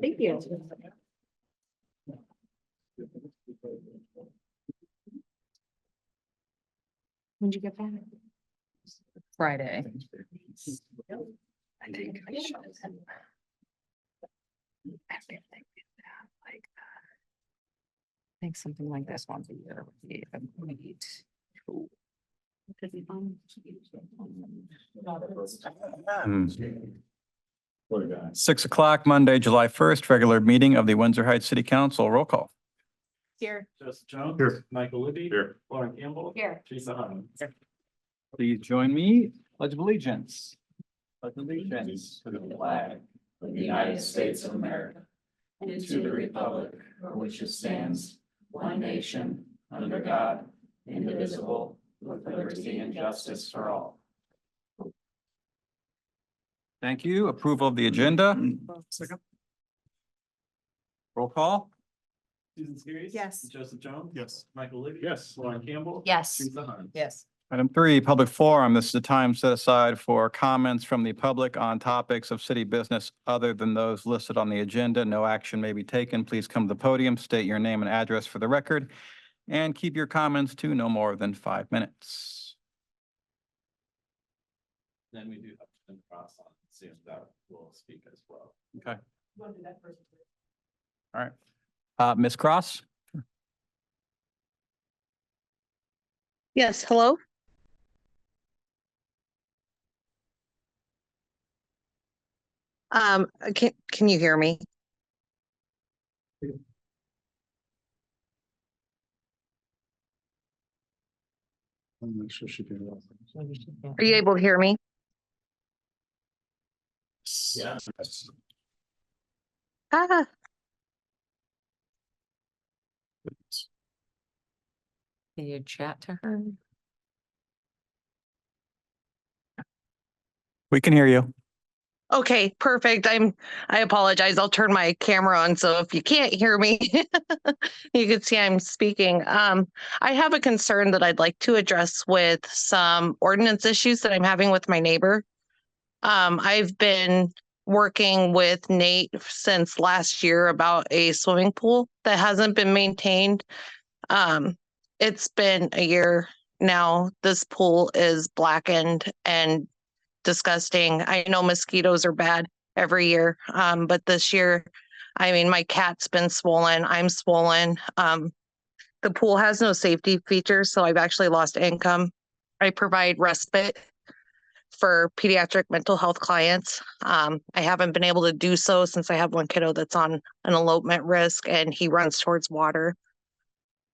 Thank you. When'd you get back? Friday. I think I should. I think something like this once a year would be a great tool. 6 o'clock, Monday, July 1st, regular meeting of the Windsor Heights City Council. Roll call. Here. Joseph Jones. Here. Michael Libby. Here. Lauren Campbell. Here. Teresa Harms. Please join me. Pledge of allegiance. Pledge of allegiance to the flag of the United States of America, and to the republic for which it stands, one nation, under God, indivisible, with liberty and justice for all. Thank you. Approval of the agenda. Roll call. Susan Skiris. Yes. Joseph Jones. Yes. Michael Libby. Yes. Lauren Campbell. Yes. Teresa Harms. Yes. Item 3, public forum. This is the time set aside for comments from the public on topics of city business other than those listed on the agenda. No action may be taken. Please come to the podium, state your name and address for the record, and keep your comments to no more than 5 minutes. Then we do have to cross on, see if that will speak as well. Okay. All right. Ms. Cross? Yes, hello? Can you hear me? I'm not sure she did. Are you able to hear me? Yes. Ah, Can you chat to her? We can hear you. okay, perfect. I apologize. I'll turn my camera on. So if you can't hear me, you can see I'm speaking. I have a concern that I'd like to address with some ordinance issues that I'm having with my neighbor. I've been working with Nate since last year about a swimming pool that hasn't been maintained. It's been a year now. This pool is blackened and disgusting. I know mosquitoes are bad every year, but this year, I mean, my cat's been swollen. I'm swollen. The pool has no safety features, so I've actually lost income. I provide respite for pediatric mental health clients. I haven't been able to do so since I have one kiddo that's on an elopement risk and he runs towards water.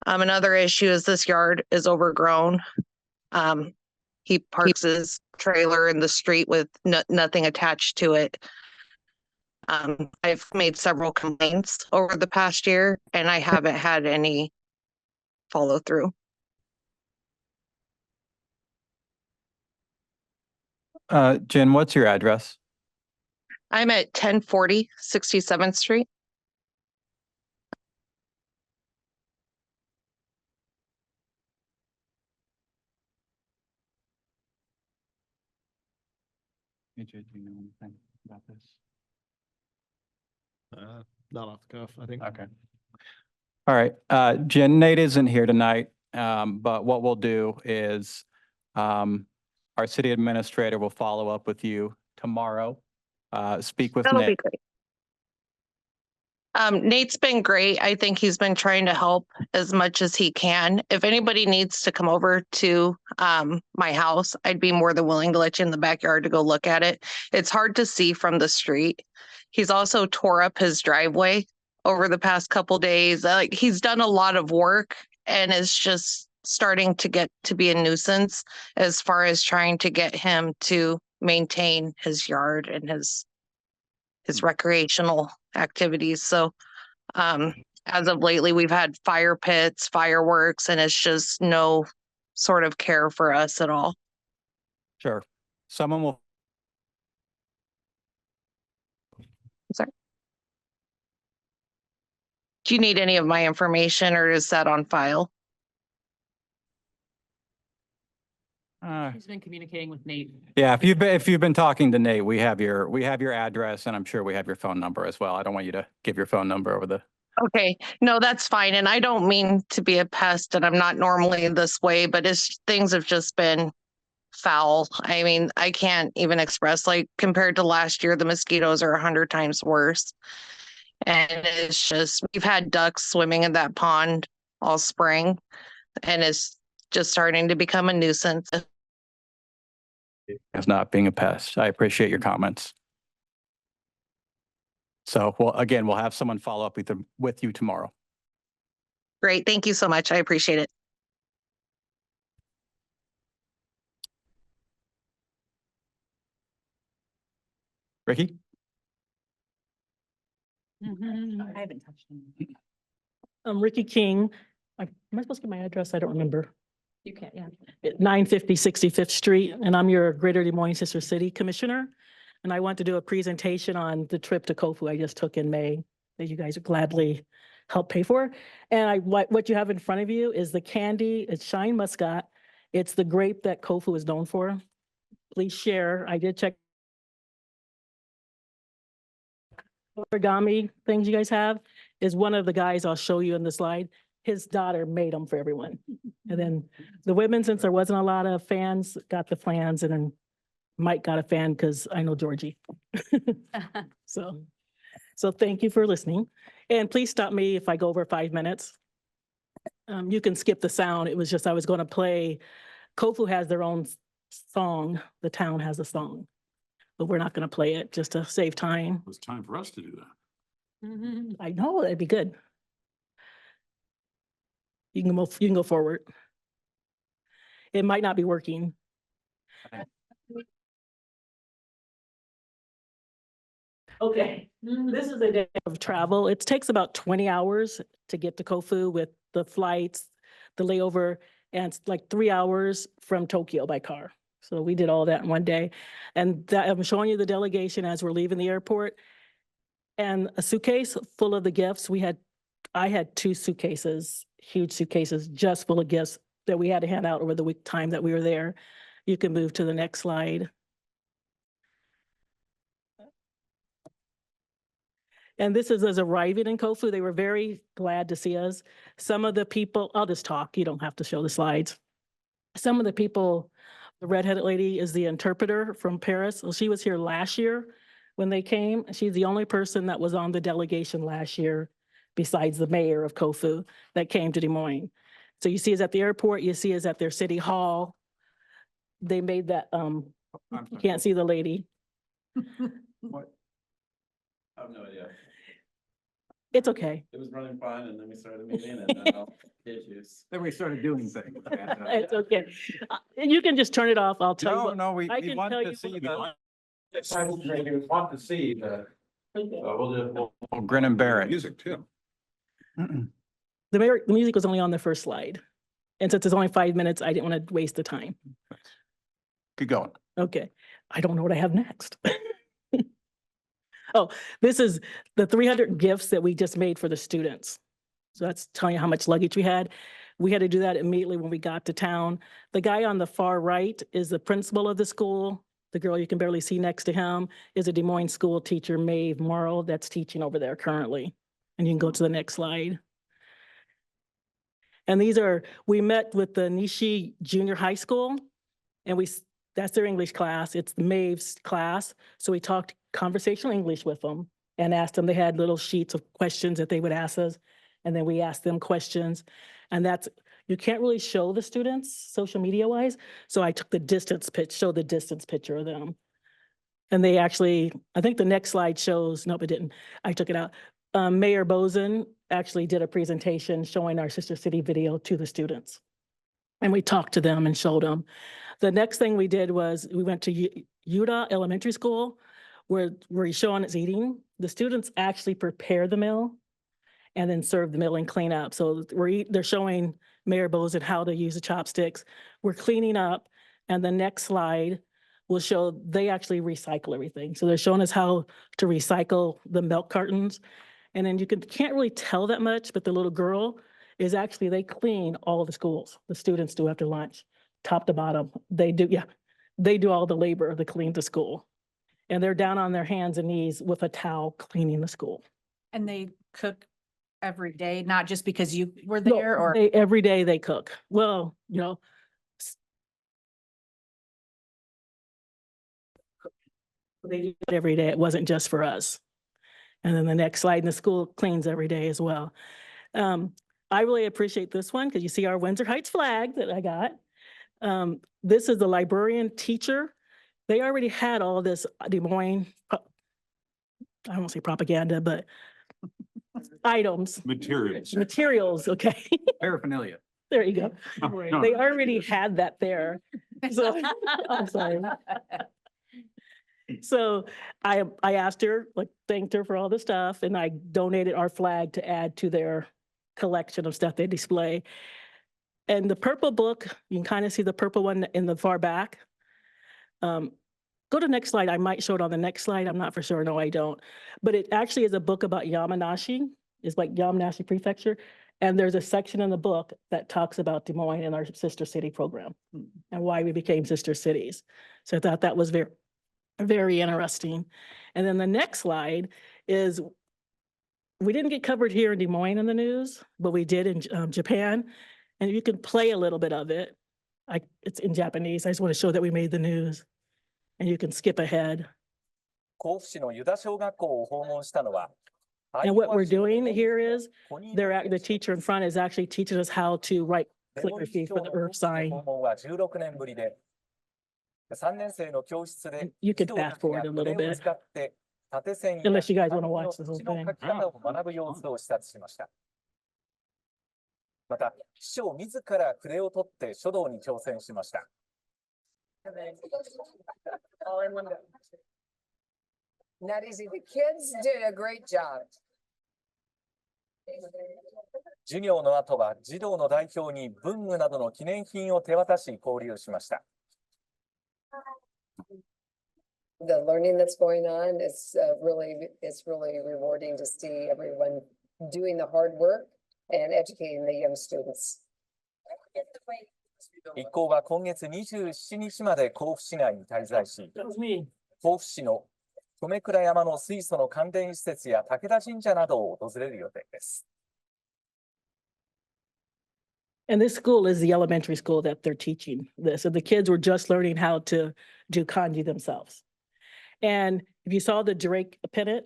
Another issue is this yard is overgrown. He parks his trailer in the street with nothing attached to it. I've made several complaints over the past year and I haven't had any follow through. Jen, what's your address? I'm at 1040 67th Street. AJ, do you know anything about this? Not off the cuff, I think. Okay. All right. Jen, Nate isn't here tonight, but what we'll do is our city administrator will follow up with you tomorrow. Speak with That'll be Nate. great. Nate's been great. I think he's been trying to help as much as he can. If anybody needs to come over to my house, I'd be more than willing to let you in the backyard to go look at it. It's hard to see from the street. He's also tore up his driveway over the past couple days. Like he's done a lot of work and is just starting to get to be a nuisance as far as trying to get him to maintain his yard and his recreational activities. So as of lately, we've had fire pits, fireworks, and it's just no sort of care for us at all. Sure. Someone will. Sorry. Do you need any of my information or is that on file? He's been communicating with Nate. Yeah, if you've been talking to Nate, we have your address and I'm sure we have your phone number as well. I don't want you to give your phone number over the. Okay, no, that's fine. And I don't mean to be a pest and I'm not normally this way, but things have just been foul. I mean, I can't even express, like, compared to last year, the mosquitoes are 100 times worse. And it's just, we've had ducks swimming in that pond all spring and it's just starting to become a nuisance. As not being a pest. I appreciate your comments. So, well, again, we'll have someone follow up with you tomorrow. Great. Thank you so much. I appreciate it. Ricki? I haven't touched him. I'm Ricki King. Am I supposed to get my address? I don't remember. You can't, yeah. 950 65th Street, and I'm your Greater Des Moines Sister City Commissioner. And I want to do a presentation on the trip to Kofu I just took in May that you guys gladly helped pay for. And what you have in front of you is the candy. It's Shine Muscat. It's the grape that Kofu is known for. Please share. I did check origami things you guys have is one of the guys I'll show you in the slide. His daughter made them for everyone. And then the women, since there wasn't a lot of fans, got the plans, and then Mike got a fan because I know Georgie. So thank you for listening. And please stop me if I go over 5 minutes. You can skip the sound. It was just, I was going to play, Kofu has their own song. The town has a song, but we're not going to play it just to save time. It was time for us to do that. I know, that'd be good. You can go forward. It might not be working. Okay, this is a day of travel. It takes about 20 hours to get to Kofu with the flights, the layover, and it's like 3 hours from Tokyo by car. So we did all that in one day. And I'm showing you the delegation as we're leaving the airport. And a suitcase full of the gifts. I had 2 suitcases, huge suitcases, just full of gifts that we had to hand out over the week time that we were there. You can move to the next slide. And this is us arriving in Kofu. They were very glad to see us. Some of the people, I'll just talk, you don't have to show the slides. Some of the people, the redheaded lady is the interpreter from Paris. Well, she was here last year when they came. She's the only person that was on the delegation last year, besides the mayor of Kofu, that came to Des Moines. So you see us at the airport, you see us at their city hall. They made that, you can't see the lady. What? I have no idea. It's okay. It was running fine and then we started meeting and then all issues. Then we started doing things. It's okay. You can just turn it off. I'll tell you what. No, we I can want tell to you see what- the. We want to see the. Okay. We'll grin and bear it. Music too. The music was only on the first slide. And since it's only 5 minutes, I didn't want to waste the time. Keep going. Okay. I don't know what I have next. Oh, this is the 300 gifts that we just made for the students. So that's telling you how much luggage we had. We had to do that immediately when we got to town. The guy on the far right is the principal of the school. The girl you can barely see next to him is a Des Moines school teacher, Maeve Morrow, that's teaching over there currently. And you can go to the next slide. And we met with the Nishi Junior High School, and that's their English class. It's Maeve's class. So we talked conversational English with them and asked them, they had little sheets of questions that they would ask us. And then we asked them questions. And you can't really show the students social media wise. So I took the distance picture of them. And they actually, I think the next slide shows, nope, it didn't. I took it out. Mayor Bozen actually did a presentation showing our Sister City video to the students. And we talked to them and showed them. The next thing we did was we went to Utah Elementary School where Sean is eating. The students actually prepare the meal and then serve the meal and clean up. So they're showing Mayor Bozen how to use the chopsticks. We're cleaning up, and the next slide will show they actually recycle everything. So they're showing us how to recycle the milk cartons. And then can't really tell that much, but the little girl is actually, they clean all the schools, the students do after lunch. top to bottom. They do, yeah, they do all the labor to clean the school. And they're down on their hands and knees with a towel cleaning the school. And they cook every day, not just because you were No, there or? every day they cook. Well, you know. They do it every day. It wasn't just for us. And then the next slide, and the school cleans every day as well. I really appreciate this one because you see our Windsor Heights flag that I got. This is the librarian teacher. They already had all this Des Moines, I don't want to say propaganda, but items, materials, okay? Paraphernalia. There you go. No. They already had that there. So, I'm sorry. So I asked her, like, thanked her for all the stuff, and I donated our flag to add to their collection of stuff they display. And the purple book, you can kind of see the purple one in the far back. Go to the next slide. I might show it on the next slide. I'm not for sure. No, I don't. But it actually is a book about Yamanashi. It's like Yamanashi Prefecture. And there's a section in the book that talks about Des Moines and our sister city program and why we became sister cities. So I thought that was very, very interesting. And then the next slide is, we didn't get covered here in Des Moines in the news, but we did in Japan. And you can play a little bit of it. It's in Japanese. I just want to show that we made the news. And you can skip ahead. 甲府市のユダ小学校を訪問したのは、 And what we're doing here is, the teacher in front is actually teaching us how to write デ calligraphy モリッシュ for the の earth sign. 訪問は16年ぶりで、3年生の教室で You could 児童た fast ちが forward a 筆 little を bit. 使って縦線や Unless you guys 紙 wanna の watch the whole 字の thing. 書き方を学ぶ様子を視察しました。また、師匠自ら筆を取って書道に挑戦しました。Not easy. The kids did a great job. 授業の後は児童の代表に文具などの記念品を手渡し交流しました。The learning that's going on is it's really rewarding to see everyone doing the hard work and educating the young students. 一行は今月27日まで甲府市内に滞在し、 That was me. 甲府市の留倉山の水素の関連施設や武田神社などを訪れる予定です。 And this school is the elementary school that they're teaching this. And the kids were just learning how to do kanji themselves. And if you saw the Drake pennant,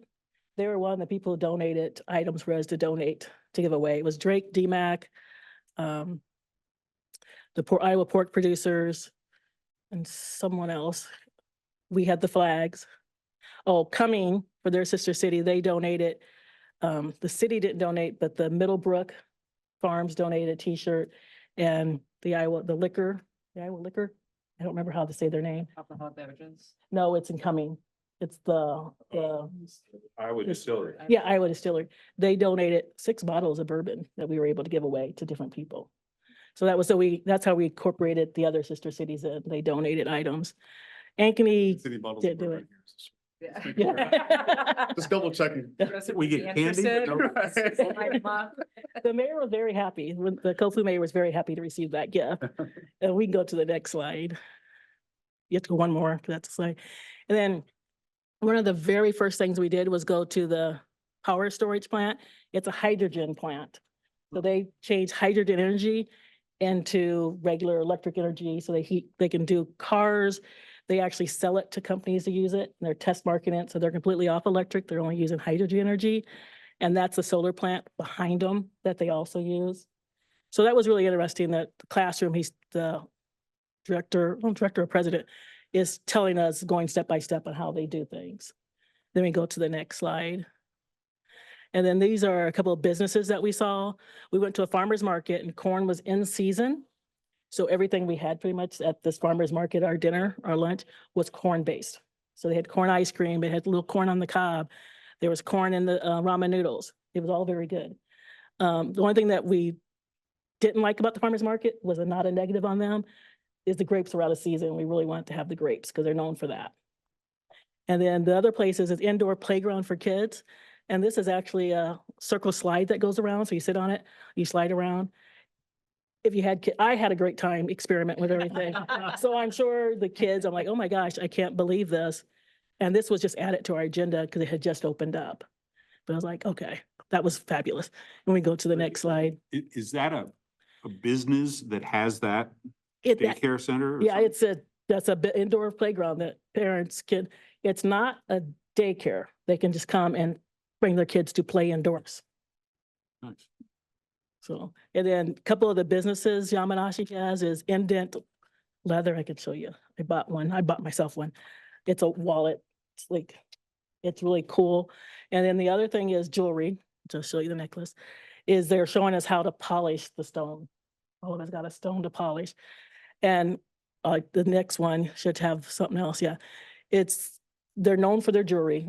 they were one of the people who donated items for us to donate, to give away. It was Drake, DMAC, the Iowa pork producers, and someone else. We had the flags. Oh, Cumming for their sister city, they donated. The city didn't donate, but the Middlebrook Farms donated a T-shirt, and the Iowa liquor, I don't remember how to say their name. Alcohol beverages. No, it's in Cumming. It's the Iowa Distillery. yeah, Iowa Distillery. They donated 6 bottles of bourbon that we were able to give away to different people. So that's how we incorporated the other sister cities in. They donated items. Ankeny City bottles. did do it. Yeah. Yeah. Just double checking. We get candy? Interested? No. My mom. The mayor was very happy. The Kofu mayor was very happy to receive that gift. And we can go to the next slide. You have to go one more, that's a slide. And then one of the very first things we did was go to the power storage plant. It's a hydrogen plant. So they change hydrogen energy into regular electric energy. So they can do cars. They actually sell it to companies to use it. And they're test marketing it. So they're completely off electric. They're only using hydrogen energy. And that's a solar plant behind them that they also use. So that was really interesting that the classroom, he's the director or president, is telling us, going step by step on how they do things. Then we go to the next slide. And then these are a couple of businesses that we saw. We went to a farmer's market and corn was in season. So everything we had pretty much at this farmer's market, our dinner, our lunch, was corn-based. So they had corn ice cream, they had a little corn on the cob. There was corn in the ramen noodles. It was all very good. The only thing that we didn't like about the farmer's market was not a negative on them, is the grapes were out of season. We really wanted to have the grapes because they're known for that. And then the other places is indoor playground for kids. And this is actually a circle slide that goes around. So you sit on it, you slide around. if you had, I had a great time experimenting with everything. So I'm sure the kids, I'm like, oh my gosh, I can't believe this. And this was just added to our agenda because it had just opened up. But I was like, okay, that was fabulous. And we go to the next slide. Is that a business that has that It, daycare center? Or yeah, something? that's a indoor playground that parents can, it's not a daycare. They can just come and bring their kids to play indoors. Nice. So, and then a couple of the businesses Yamanashi has is Indent Leather. I could show you. I bought one. I bought myself one. It's a wallet. It's like, it's really cool. And then the other thing is jewelry. Just show you the necklace. Is they're showing us how to polish the stone. All of us got a stone to polish. And the next one should have something else. Yeah. They're known for their jewelry.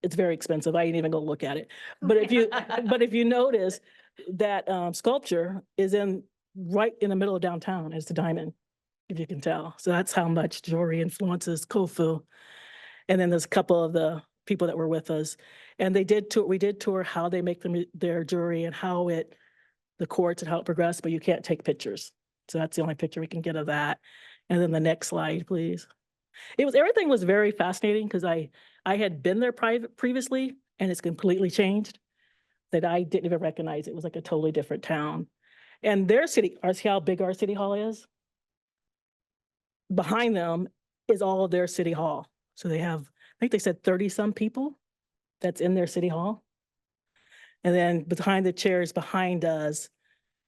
It's very expensive. I ain't even gonna look at it. But if you notice that sculpture is right in the middle of downtown is the diamond, if you can tell. So that's how much jewelry influences Kofu. And then there's a couple of the people that were with us, and we did tour how they make their jewelry and how the quartz and how it progressed, but you can't take pictures. So that's the only picture we can get of that. And then the next slide, please. Everything was very fascinating because I had been there previously and it's completely changed that I didn't even recognize. It was like a totally different town. And their city, see how big our city hall is? Behind them is all of their city hall. So they have, I think they said 30 some people that's in their city hall. And then behind the chairs behind us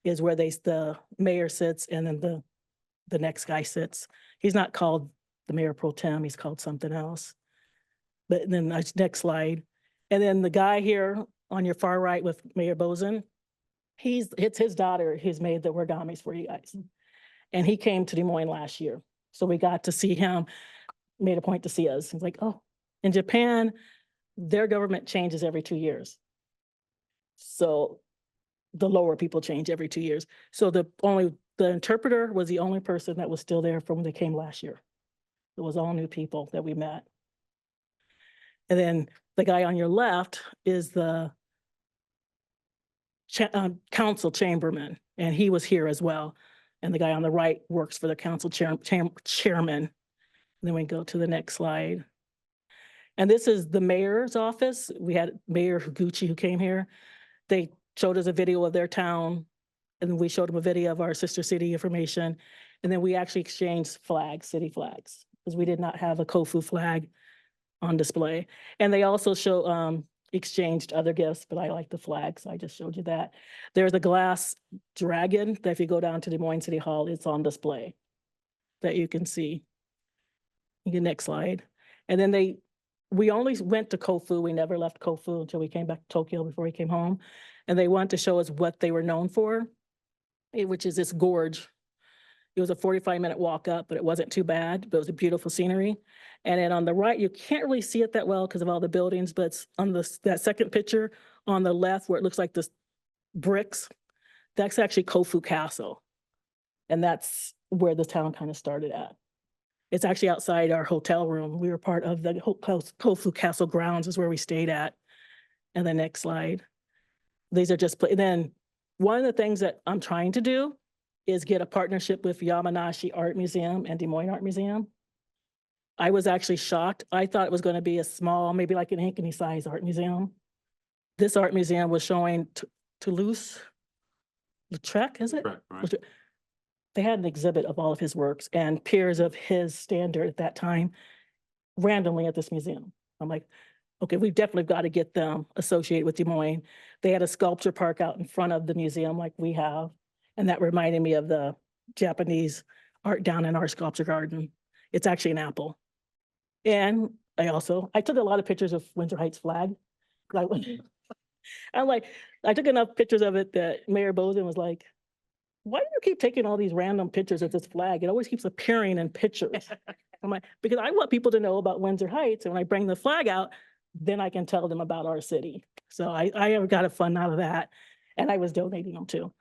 is where the mayor sits and then the next guy sits. He's not called the mayor pro tem, he's called something else. But then next slide. And then the guy here on your far right with Mayor Bozen, it's his daughter who's made the origamis for you guys. And he came to Des Moines last year. So we got to see him, made a point to see us. He's like, oh, in Japan, their government changes every 2 years. So the lower people change every 2 years. So the interpreter was the only person that was still there from when they came last year. It was all new people that we met. And then the guy on your left is the council chamberman, and he was here as well. And the guy on the right works for the council chairman. And then we go to the next slide. And this is the mayor's office. We had Mayor Higuchi who came here. They showed us a video of their town, and we showed them a video of our sister city information. And then we actually exchanged flags, city flags, because we did not have a Kofu flag on display. And they also exchanged other gifts, but I like the flag, so I just showed you that. There's a glass dragon that if you go down to Des Moines City Hall, it's on display that you can see. Next slide. And then we only went to Kofu. We never left Kofu until we came back to Tokyo before we came home. And they wanted to show us what they were known for, which is this gorge. It was a 45-minute walk up, but it wasn't too bad, but it was a beautiful scenery. And then on the right, you can't really see it that well because of all the buildings, but it's on that second picture on the left where it looks like this bricks, that's actually Kofu Castle. And that's where the town kind of started at. It's actually outside our hotel room. We were part of the Kofu Castle grounds is where we stayed at. And the next slide. These are just, then one of the things that I'm trying to do is get a partnership with Yamanashi Art Museum and Des Moines Art Museum. I was actually shocked. I thought it was going to be a small, maybe like an Ankeny size art museum. This art museum was showing Toulouse-Lautrec, is it? Right. They had an exhibit of all of his works and peers of his standard at that time randomly at this museum. I'm like, okay, we've definitely got to get them associated with Des Moines. They had a sculpture park out in front of the museum like we have. And that reminded me of the Japanese art down in our sculpture garden. It's actually an apple. And I took a lot of pictures of Windsor Heights flag. I took enough pictures of it that Mayor Bozen was like, why do you keep taking all these random pictures of this flag? It always keeps appearing in pictures. I'm like, because I want people to know about Windsor Heights. And when I bring the flag out, then I can tell them about our city. So I got a fun out of that. And I was donating them to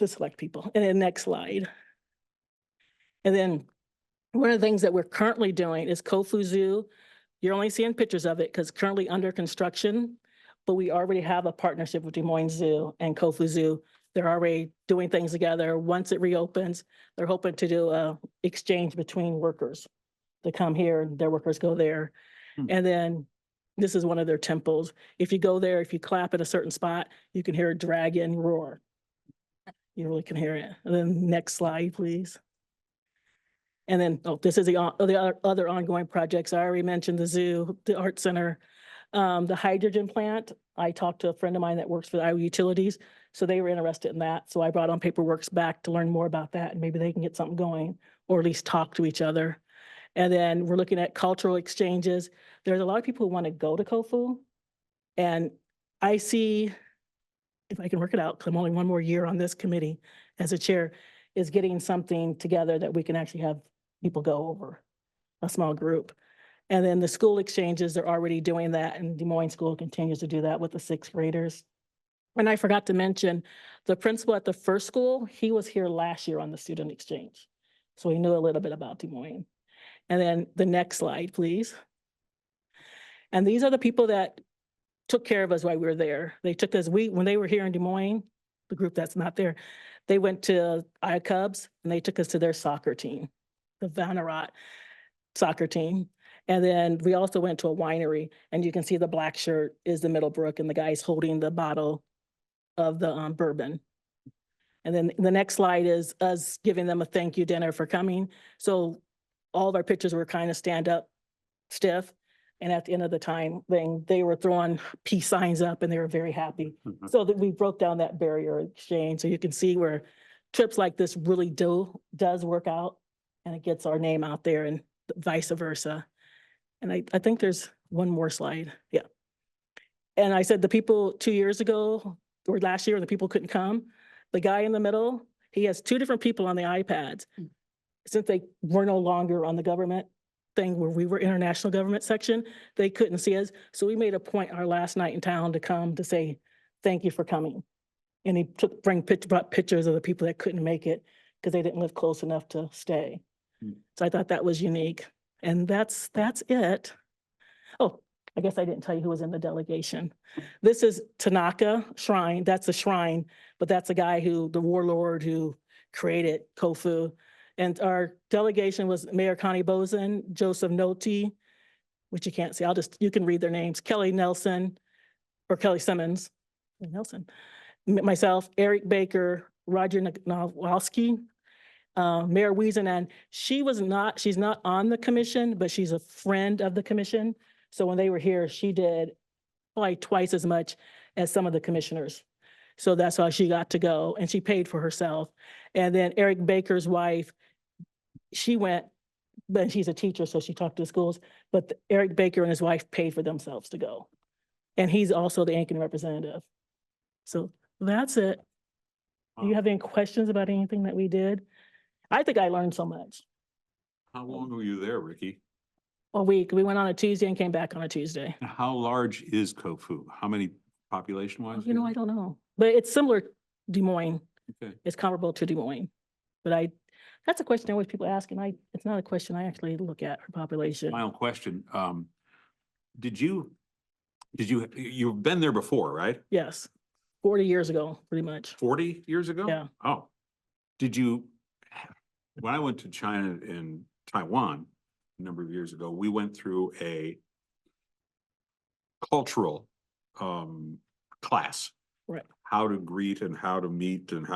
select people. And then next slide. And then one of the things that we're currently doing is Kofu Zoo. You're only seeing pictures of it because currently under construction, but we already have a partnership with Des Moines Zoo and Kofu Zoo They're already doing things together. Once it reopens, they're hoping to do a exchange between workers. They come here and their workers go there. Hmm. And then this is one of their temples. If you go there, if you clap at a certain spot, you can hear a dragon roar. You really can hear it. And then next slide, please. And then, oh, this is the other ongoing projects. I already mentioned the zoo, the art center, the hydrogen plant. I talked to a friend of mine that works for the Iowa Utilities, so they were interested in that. So I brought on paperwork back to learn more about that, and maybe they can get something going, or at least talk to each other. And then we're looking at cultural exchanges. There's a lot of people who want to go to Kofu, and I see, if I can work it out, because I'm only one more year on this committee as a chair, is getting something together that we can actually have people go over, a small group. And then the school exchanges, they're already doing that, and Des Moines School continues to do that with the sixth graders. And I forgot to mention, the principal at the first school, he was here last year on the student exchange. So he knew a little bit about Des Moines. And then the next slide, please. And these are the people that took care of us while we were there. They took us, when they were here in Des Moines, the group that's not there, they went to Iowa Cubs and they took us to their soccer team, the Vannerat soccer team. And then we also went to a winery, and you can see the black shirt is the Middlebrook, and the guy's holding the bottle of the bourbon. And then the next slide is us giving them a thank you dinner for coming. So all of our pictures were kind of stand up stiff. And at the end of the time thing, they were throwing peace signs up, and they were very happy. So that we broke down that barrier exchange. So you can see where trips like this really does work out, and it gets our name out there, and vice versa. And I think there's one more slide. Yeah. And I said the people 2 years ago or last year, the people couldn't come. The guy in the middle, he has two different people on the iPads. Since they were no longer on the government thing where we were international government section, they couldn't see us. So we made a point our last night in town to come to say, thank you for coming. And he brought pictures of the people that couldn't make it because they didn't live close enough to stay. So I thought that was unique. And that's it. Oh, I guess I didn't tell you who was in the delegation. This is Tanaka Shrine. That's a shrine, but that's a guy the warlord who created Kofu. And our delegation was Mayor Connie Bozen, Joseph Noti, which you can't see. You can read their names. Kelly Nelson, or Kelly Simmons, Nelson, myself, Eric Baker, Roger Nowalski, Mayor Wiesen, and she's not on the commission, but she's a friend of the commission. So when they were here, she did probably twice as much as some of the commissioners. So that's how she got to go, and she paid for herself. And then Eric Baker's wife, she went, but she's a teacher, so she talked to the schools, but Eric Baker and his wife paid for themselves to go. And he's also the Aiken representative. So that's it. Do you have any questions about anything that we did? I think I learned so much. How long were you there, Ricky? A week. We went on a Tuesday and came back on a Tuesday. And how large is Kofu? How many population-wise? I don't know, but it's similar to Des Moines. Okay. It's comparable to Des Moines. But that's a question always people ask, and it's not a question I actually look at for population. Final question. You've been there before, right? Yes, 40 years ago, pretty much. 40 years ago? Yeah. Oh, when I went to China and Taiwan a number of years ago, we went through a cultural class. Right. How to greet and how to meet and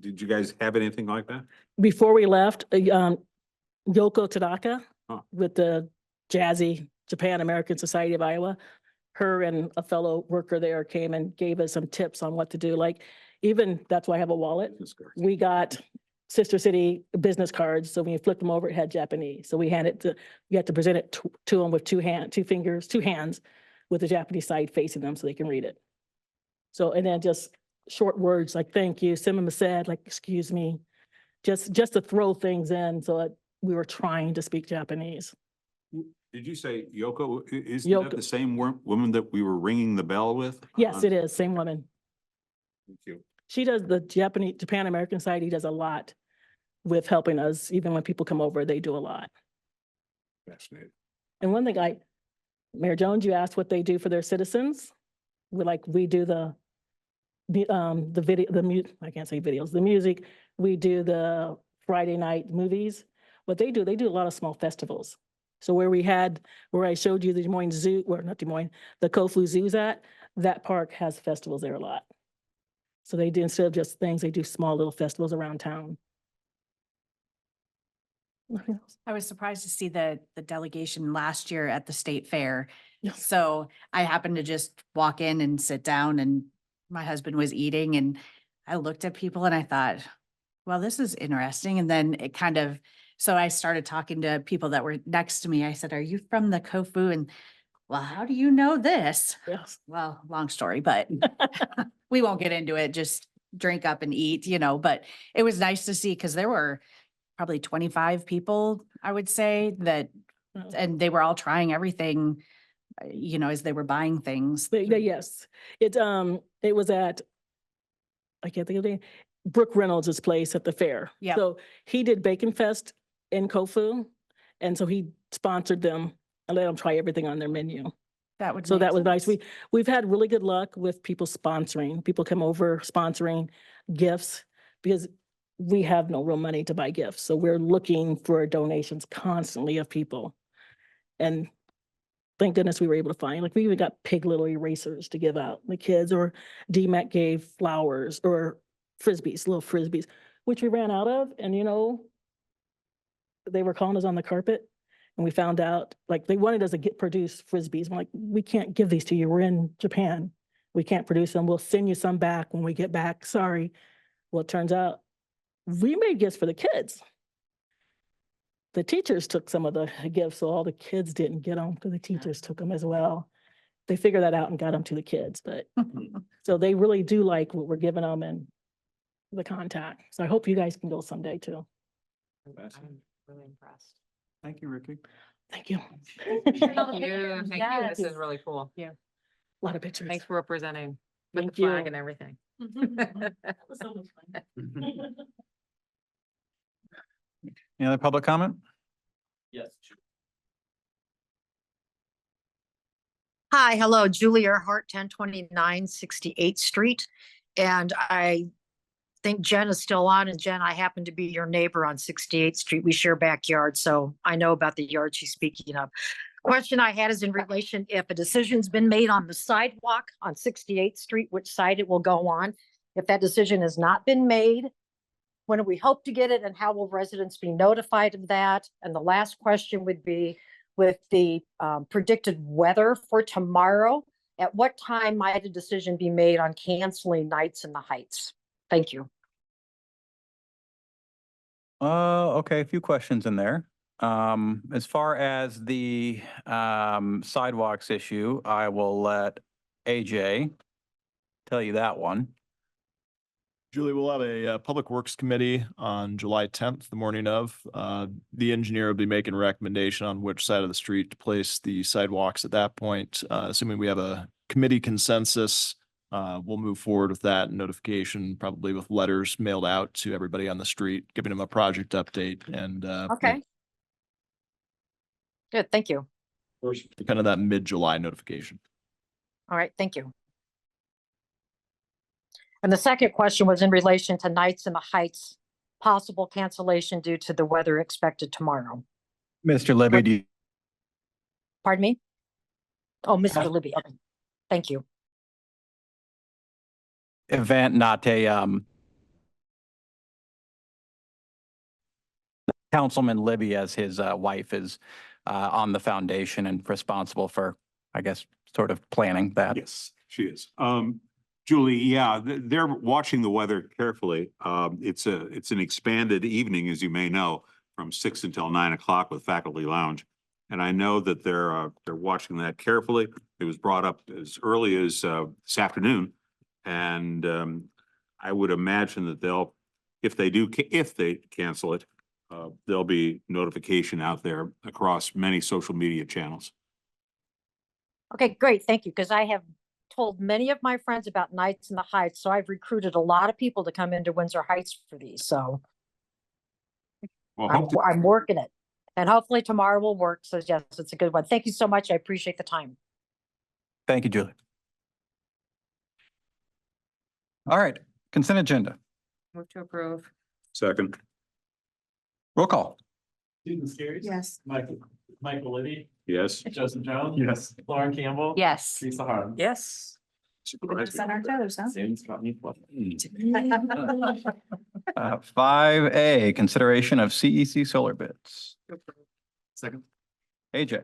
did you guys have anything like that? Before we left, Yoko Tadaka Huh. with the jazzy Japan American Society of Iowa, her and a fellow worker there came and gave us some tips on what to do. Like, even, that's why I have a wallet. We got Sister City business cards. So when you flipped them over, it had Japanese. So you had to present it to them with two hands with the Japanese side facing them so they can read it. So, and then just short words like thank you, Simma said, like excuse me, just to throw things in so that we were trying to speak Japanese. Did you say Yoko? Is Yoko. that the same woman that we were ringing the bell with? Yes, it is, same woman. Thank you. She does the Japan American Society does a lot with helping us. Even when people come over, they do a lot. Fascinating. And one thing Mayor Jones, you asked what they do for their citizens. We do the the video, I can't say videos, the music. We do the Friday night movies. What they do a lot of small festivals. So where I showed you the Des Moines Zoo, or not Des Moines, the Kofu Zoo's at, that park has festivals there a lot. So they do, instead of just things, they do small little festivals around town. Nothing else. I was surprised to see the delegation last year at the state fair. Yes. So I happened to just walk in and sit down, and my husband was eating, and I looked at people and I thought, well, this is interesting. And then it kind of, so I started talking to people that were next to me. I said, are you from the Kofu? And well, how do you know this? Yes. Well, long story, but we won't get into it. Just drink up and eat, but it was nice to see, because there were probably 25 people, I would say, that, Wow. and they were all trying everything, as they were buying things. Yes, it was at, I can't think of the name, Brooke Reynolds' place at the fair. Yep. So he did Bacon Fest in Kofu, and so he sponsored them and let them try everything on their menu. That would So make that was nice. sense. We've had really good luck with people sponsoring. People come over sponsoring gifts, because we have no real money to buy gifts. So we're looking for donations constantly of people. And thank goodness we were able to find, like, we even got Pig Little erasers to give out the kids, or DMAC gave flowers or frisbees, little frisbees, which we ran out of. And they were calling us on the carpet, and we found out, like, they wanted us to produce frisbees. I'm like, we can't give these to you. We're in Japan. We can't produce them. We'll send you some back when we get back. Sorry. Well, it turns out we made gifts for the kids. The teachers took some of the gifts, so all the kids didn't get them, because the teachers took them as well. They figured that out and got them to the kids, but so they really do like what we're giving them and the contact. So I hope you guys can go someday too. I'm really impressed. Thank you, Ricki. Thank you. Thank you. This Yes. is really cool. A lot of pictures. Thanks for representing with Thank the flag you. and everything. That was so much fun. Any other public comment? Yes. Hi, hello, Julie Earhart, 1029 68th Street. And I think Jen is still on. And Jen, I happen to be your neighbor on 68th Street. We share backyard, so I know about the yard she's speaking of. Question I had is in relation, if a decision's been made on the sidewalk on 68th Street, which side it will go on. If that decision has not been made, when do we hope to get it, and how will residents be notified of that? And the last question would be, with the predicted weather for tomorrow, at what time might a decision be made on canceling Nights in the Heights? Thank you. Okay, a few questions in there. As far as the sidewalks issue, I will let AJ tell you that one. Julie, we'll have a Public Works Committee on July 10th, the morning of. The engineer will be making a recommendation on which side of the street to place the sidewalks at that point. Assuming we have a committee consensus, we'll move forward with that notification, probably with letters mailed out to everybody on the street, giving them a project update and Okay. Good, thank you. kind of that mid-July notification. All right, thank you. And the second question was in relation to Nights in the Heights, possible cancellation due to the weather expected tomorrow. Mr. Libby, do you? Pardon me? Oh, Mr. Libby, okay. Thank you. Event, not a, Councilman Libby, as his wife, is on the foundation and responsible for, I guess, sort of planning that. Yes, she is. Julie, yeah, they're watching the weather carefully. It's an expanded evening, as you may know, from 6 until 9 o'clock with faculty lounge. And I know that they're watching that carefully. It was brought up as early as this afternoon. And I would imagine that if they cancel it, there'll be notification out there across many social media channels. Okay, great, thank you, because I have told many of my friends about Nights in the Heights, so I've recruited a lot of people to come into Windsor Heights for these, so Well, I'm working it. And hopefully tomorrow will work, so yes, it's a good one. Thank you so much, I appreciate the time. Thank you, Julie. All right, consent agenda. Move to approve. Second. Roll call. Susan Skiris. Yes. Michael Libby. Yes. Joseph Jones. Yes. Lauren Campbell. Yes. Teresa Harms. Yes. Surprised On our toes, huh? Sam's got me flustered. 5A, consideration of CEC solar bids. Second. AJ.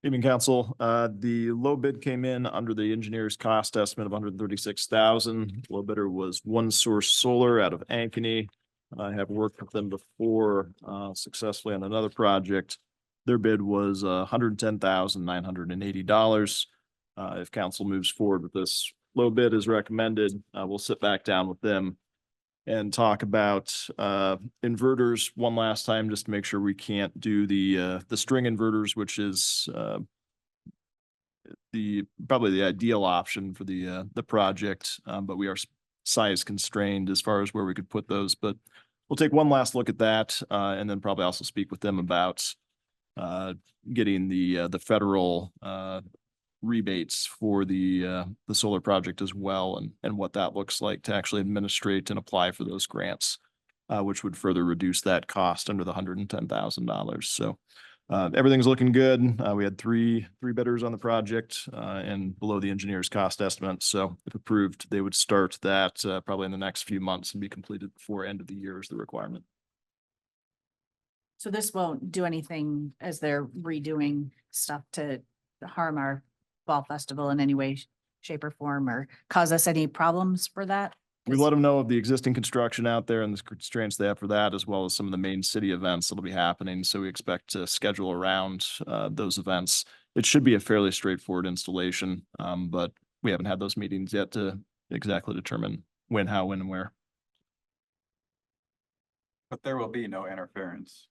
Evening, council. The low bid came in under the engineer's cost estimate of 136,000. Low bidder was One Source Solar out of Ankeny. I have worked with them before successfully on another project. Their bid was $110,980. If council moves forward with this low bid as recommended, we'll sit back down with them and talk about inverters one last time, just to make sure we can't do the string inverters, which is probably the ideal option for the project, but we are size constrained as far as where we could put those. But we'll take one last look at that, and then probably also speak with them about getting the federal rebates for the solar project as well, and what that looks like to actually administrate and apply for those grants, which would further reduce that cost under the $110,000. So everything's looking good. We had three bidders on the project and below the engineer's cost estimate. So if approved, they would start that probably in the next few months and be completed before end of the year is the requirement. So this won't do anything as they're redoing stuff to harm our fall festival in any way, shape or form, or cause us any problems for that? We let them know of the existing construction out there and the constraints they have for that, as well as some of the main city events that'll be happening. So we expect to schedule around those events. It should be a fairly straightforward installation, but we haven't had those meetings yet to exactly determine when, how, when, and where. But there will be no interference.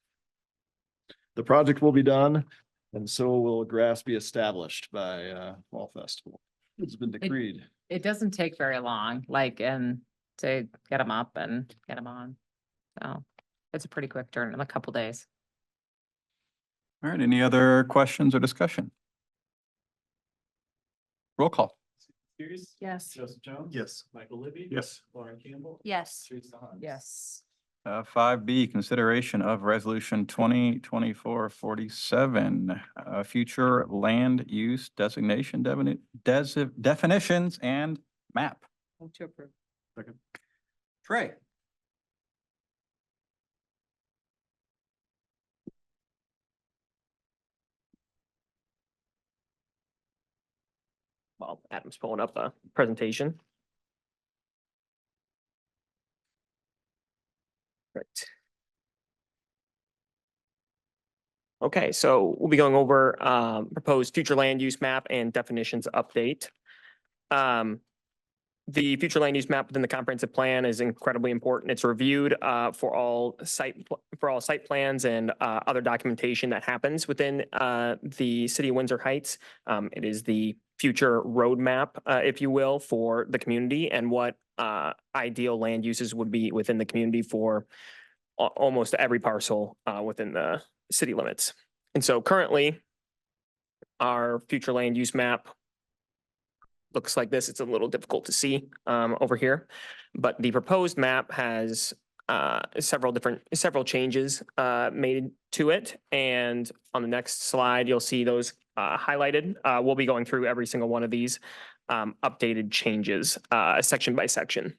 The project will be done, and so will grass be established by Fall Festival. It's been decreed. It doesn't take very long, and to get them up and get them on. So it's a pretty quick turn in a couple days. All right, any other questions or discussion? Roll call. Skiris. Yes. Joseph Jones. Yes. Michael Libby. Yes. Lauren Campbell. Yes. Teresa Harms. Yes. 5B, consideration of resolution 2024-47, future land use designation definitions and map. Move to approve. Second. Trey. Well, Adam's pulling up the presentation. Right. Okay, so we'll be going over proposed future land use map and definitions update. The future land use map within the comprehensive plan is incredibly important. It's reviewed for all site plans and other documentation that happens within the City of Windsor Heights. It is the future roadmap, if you will, for the community and what ideal land uses would be within the community for almost every parcel within the city limits. And so currently, our future land use map looks like this. It's a little difficult to see over here, but the proposed map has several changes made to it. And on the next slide, you'll see those highlighted. We'll be going through every single one of these updated changes section by section.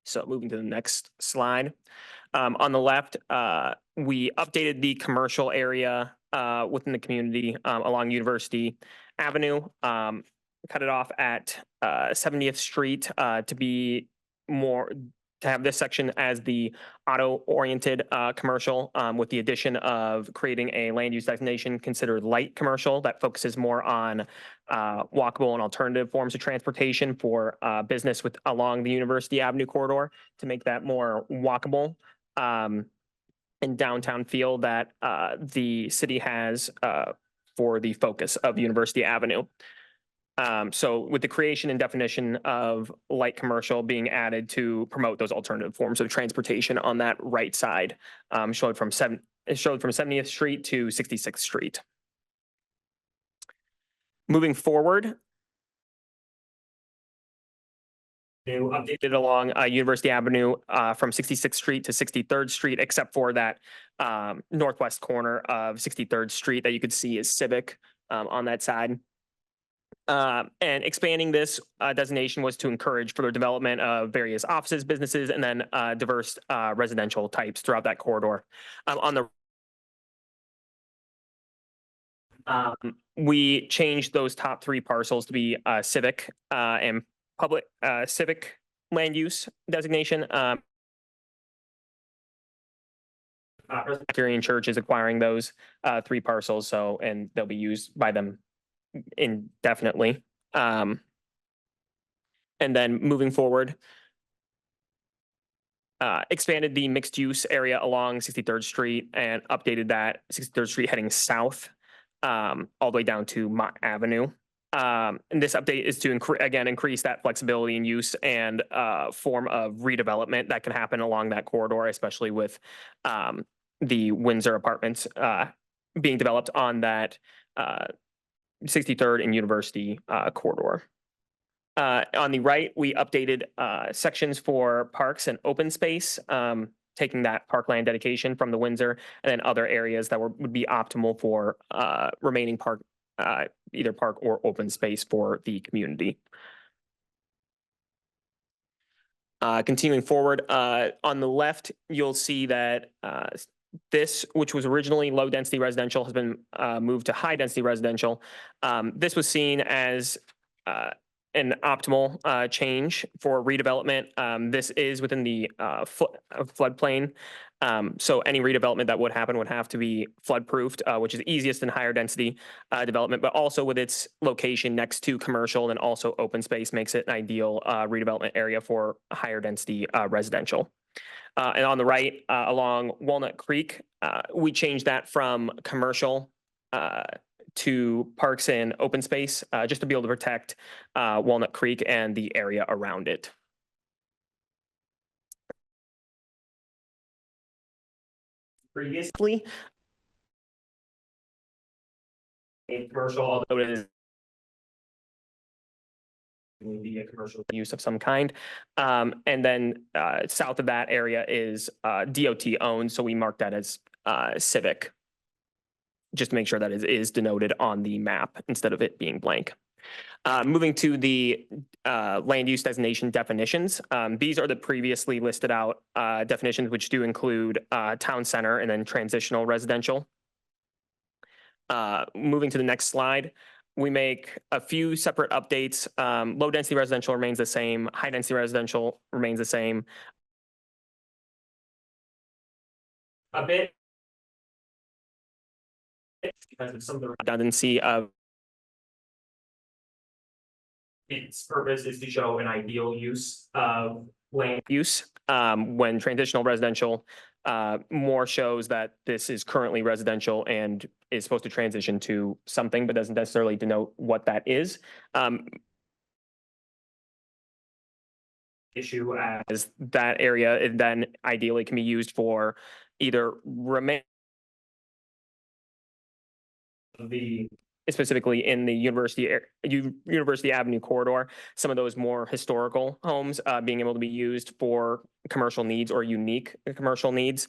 So moving to the next slide. On the left, we updated the commercial area within the community along University Avenue. Cut it off at 70th Street to have this section as the auto-oriented commercial with the addition of creating a land use designation considered light commercial that focuses more on walkable and alternative forms of transportation for business along the University Avenue corridor to make that more walkable and downtown feel that the city has for the focus of University Avenue. So with the creation and definition of light commercial being added to promote those alternative forms of transportation on that right side, showed from 70th Street to 66th Street. Moving forward, Updated along University Avenue from 66th Street to 63rd Street, except for that northwest corner of 63rd Street that you could see is Civic on that side. And expanding this designation was to encourage further development of various offices, businesses, and then diverse residential types throughout that corridor. On the we changed those top 3 parcels to be civic and public civic land use designation. Presbyterian Church is acquiring those 3 parcels, so and they'll be used by them indefinitely. And then moving forward, expanded the mixed use area along 63rd Street and updated that 63rd Street heading south all the way down to Mott Avenue. And this update is to increase that flexibility in use and form of redevelopment that can happen along that corridor, especially with the Windsor apartments being developed on that 63rd and University corridor. On the right, we updated sections for parks and open space, taking that parkland dedication from the Windsor and then other areas that would be optimal for remaining park, either park or open space for the community. Continuing forward, on the left, you'll see that this, which was originally low density residential, has been moved to high density residential. This was seen as an optimal change for redevelopment. This is within the floodplain. So any redevelopment that would happen would have to be flood proofed, which is easiest in higher density development, but also with its location next to commercial and also open space makes it an ideal redevelopment area for higher density residential. And on the right, along Walnut Creek, we changed that from commercial to parks and open space, just to be able to protect Walnut Creek and the area around it. Previously, a commercial, although it is be a commercial use of some kind. And then south of that area is DOT owned, so we marked that as civic, just to make sure that it is denoted on the map instead of it being blank. Moving to the land use designation definitions. These are the previously listed out definitions, which do include town center and then transitional residential. Moving to the next slide, we make a few separate updates. Low density residential remains the same. High density residential remains the same. A bit because of some of the redundancy of its purpose is to show an ideal use of land use, when transitional residential more shows that this is currently residential and is supposed to transition to something, but doesn't necessarily denote what that is. Issue as that area then ideally can be used for either specifically in the University Avenue corridor, some of those more historical homes being able to be used for commercial needs or unique commercial needs.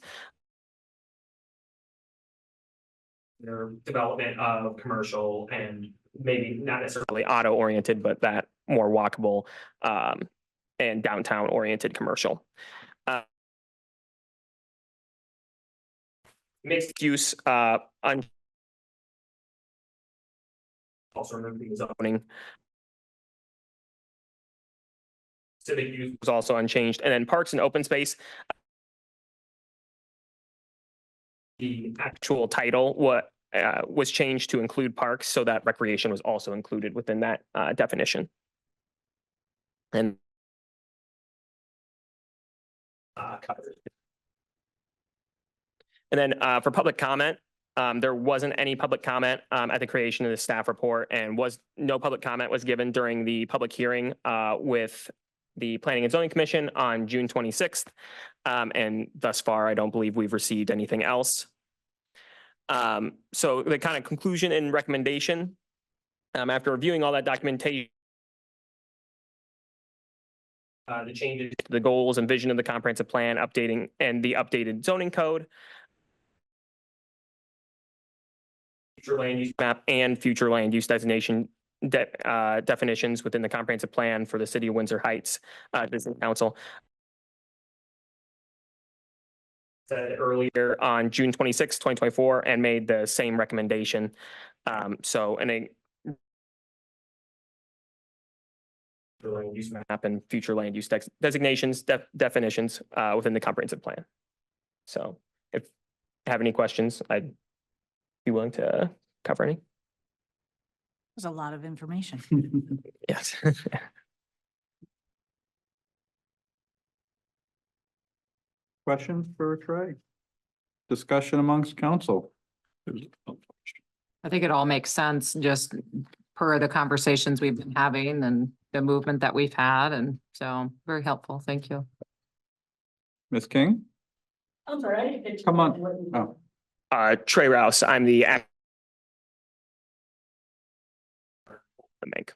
Their development of commercial and maybe not necessarily auto oriented, but that more walkable and downtown oriented commercial. Mixed use also removing zoning. Civic use was also unchanged. And then parks and open space. The actual title was changed to include parks so that recreation was also included within that definition. And then for public comment, there wasn't any public comment at the creation of the staff report, and no public comment was given during the public hearing with the Planning and Zoning Commission on June 26th. And thus far, I don't believe we've received anything else. So the kind of conclusion and recommendation, after reviewing all that documentation, the changes to the goals and vision of the comprehensive plan, updating and the updated zoning code, future land use map, and future land use designation definitions within the comprehensive plan for the City of Windsor Heights Design Council. Said earlier on June 26, 2024, and made the same recommendation. Land use map and future land use designations, definitions within the comprehensive plan. So if you have any questions, I'd be willing to cover any. There's a lot of information. Yes. Questions for Trey? Discussion amongst council? I think it all makes sense, just per the conversations we've been having and the movement that we've had. And so very helpful. Thank you. Ms. King? I'm sorry, I didn't get. Come on. Oh, Trey Rouse, I'm the make.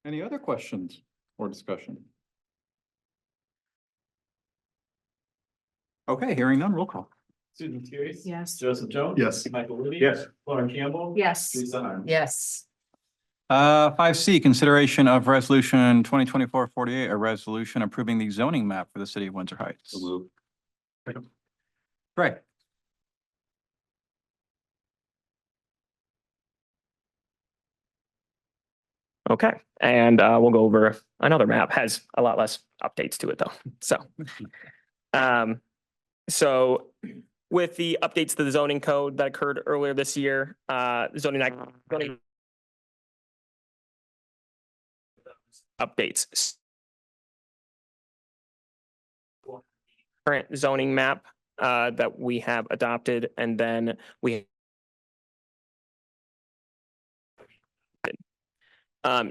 any other questions or discussion? Okay, hearing none, roll call. Susan Skiris. Yes. Joseph Jones. Yes. Michael Libby. Yes. Lauren Campbell. Yes. Teresa Harms. Yes. 5C, consideration of resolution 2024-48, a resolution approving the zoning map for the City of Windsor Heights. Right. Okay, and we'll go over another map. Has a lot less updates to it though. So with the updates to the zoning code that occurred earlier this year, zoning updates. Current zoning map that we have adopted, and then we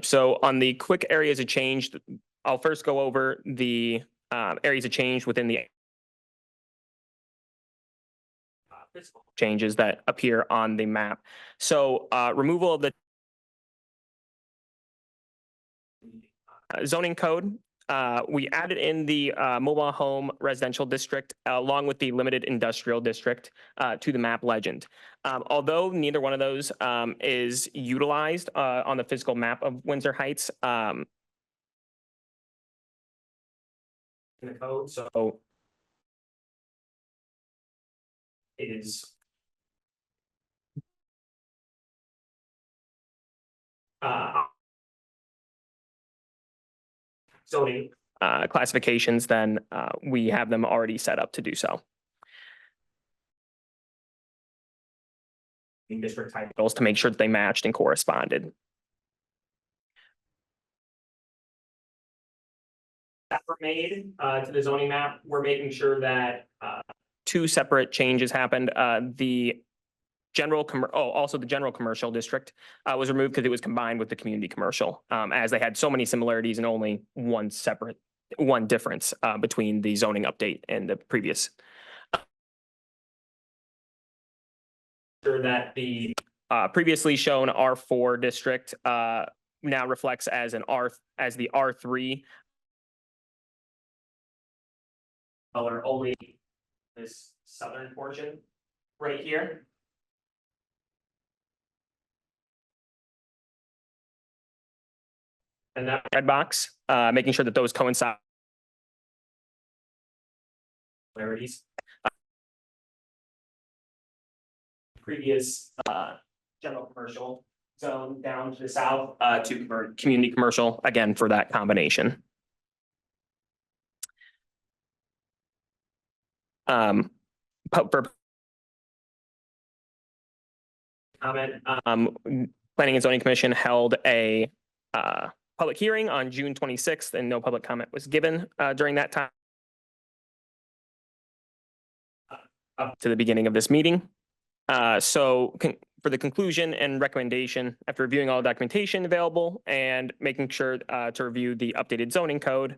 so on the quick areas of change, I'll first go over the areas of change within the changes that appear on the map. So removal of the zoning code. We added in the mobile home residential district along with the limited industrial district to the map legend. Although neither one of those is utilized on the physical map of Windsor Heights in the code, so it is zoning classifications, then we have them already set up to do so. In district titles to make sure that they matched and corresponded. That were made to the zoning map, we're making sure that two separate changes happened. The general also the general commercial district was removed because it was combined with the community commercial, as they had so many similarities and only one difference between the zoning update and the previous. Sure that the previously shown R4 district now reflects as the R3 color, only this southern portion right here. And that red box, making sure that those coincide. Similarities. Previous general commercial zone down to the south to community commercial, again, for that combination. For comment, Planning and Zoning Commission held a public hearing on June 26th, and no public comment was given during that time. Up to the beginning of this meeting. So for the conclusion and recommendation, after reviewing all the documentation available and making sure to review the updated zoning code,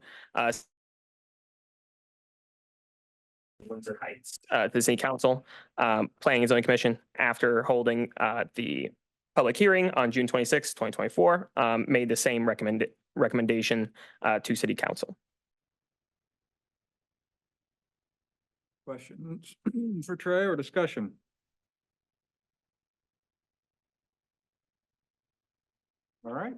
Windsor Heights, the City Council, Planning and Zoning Commission, after holding the public hearing on June 26, 2024, made the same recommendation to City Council. Questions for Trey or discussion? All right,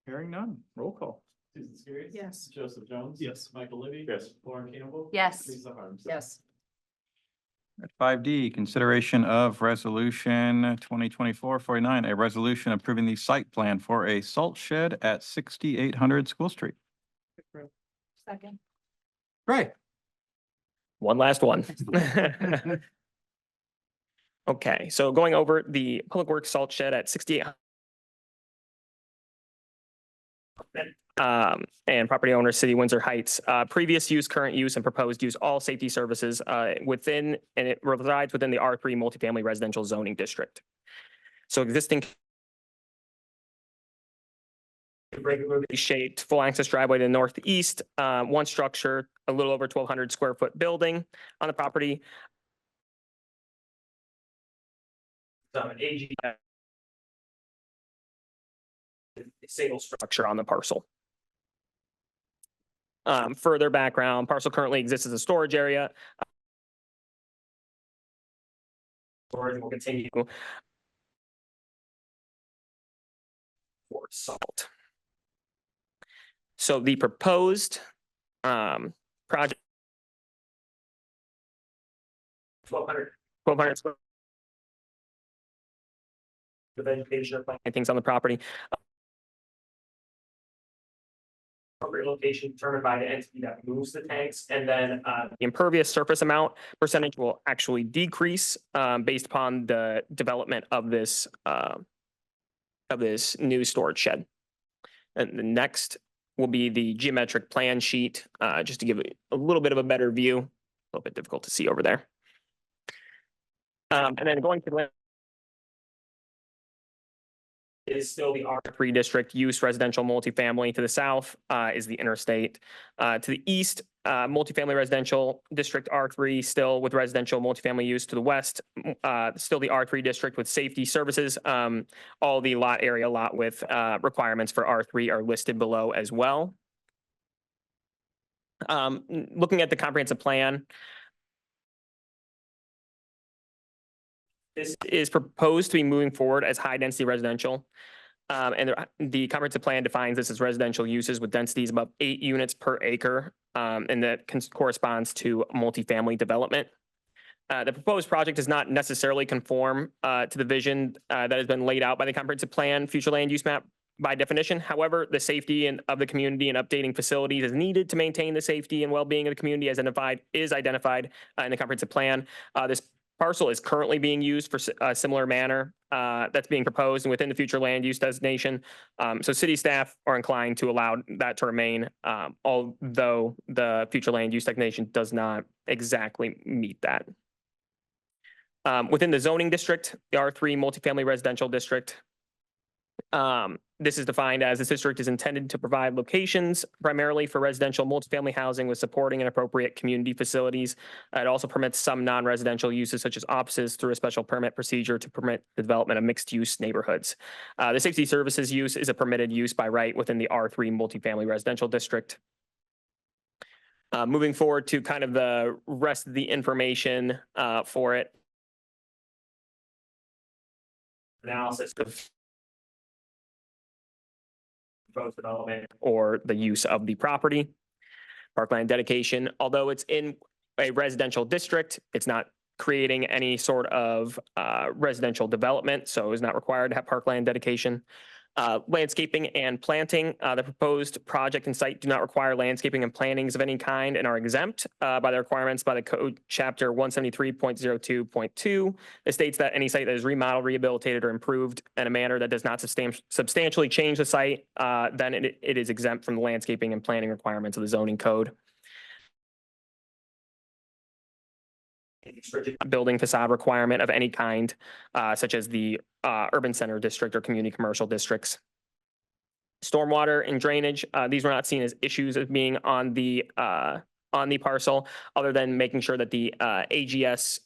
hearing none, roll call. Susan Skiris. Yes. Joseph Jones. Yes. Michael Libby. Yes. Lauren Campbell. Yes. Lisa Harms. Yes. At 5D, consideration of resolution 2024-49, a resolution approving the site plan for a salt shed at 6800 School Street. Second. Ray. One last one. Okay, so going over the Public Works salt shed at 68. And property owner, City Windsor Heights, previous use, current use, and proposed use, all safety services within, and it resides within the R3 multifamily residential zoning district. So existing regularly shaped full access driveway to the northeast, one structure, a little over 1,200 square foot building on the property. An AG single structure on the parcel. Further background, parcel currently exists as a storage area. Storage will continue for salt. So the proposed project 1,200 square. The vegetation and things on the property. Appropriate location determined by the entity that moves the tanks, and then the impervious surface amount percentage will actually decrease based upon the development of this new storage shed. And the next will be the geometric plan sheet, just to give it a little bit of a better view. A little bit difficult to see over there. And then going to the is still the R3 district use residential multifamily. To the south is the interstate. To the east, multifamily residential district R3 still with residential multifamily use. To the west, still the R3 district with safety services. All the lot area lot with requirements for R3 are listed below as well. Looking at the comprehensive plan, this is proposed to be moving forward as high density residential. And the comprehensive plan defines this as residential uses with densities above 8 units per acre. And that corresponds to multifamily development. The proposed project does not necessarily conform to the vision that has been laid out by the comprehensive plan future land use map by definition. However, the safety of the community and updating facilities is needed to maintain the safety and well-being of the community as identified in the comprehensive plan. This parcel is currently being used for a similar manner that's being proposed and within the future land use designation. So city staff are inclined to allow that to remain, although the future land use designation does not exactly meet that. Within the zoning district, the R3 multifamily residential district, this is defined as this district is intended to provide locations primarily for residential multifamily housing with supporting and appropriate community facilities. It also permits some non-residential uses such as offices through a special permit procedure to permit the development of mixed-use neighborhoods. The safety services use is a permitted use by right within the R3 multifamily residential district. Moving forward to kind of the rest of the information for it. Analysis of proposed development or the use of the property. Parkland dedication, although it's in a residential district, it's not creating any sort of residential development, so it's not required to have parkland dedication. Landscaping and planting, the proposed project and site do not require landscaping and plantings of any kind and are exempt by the requirements by the code chapter 173.02.2. It states that any site that is remodeled, rehabilitated, or improved in a manner that does not substantially change the site, then it is exempt from the landscaping and planting requirements of the zoning code. Building facade requirement of any kind, such as the urban center district or community commercial districts. Stormwater and drainage, these were not seen as issues as being on the parcel, other than making sure that the AGS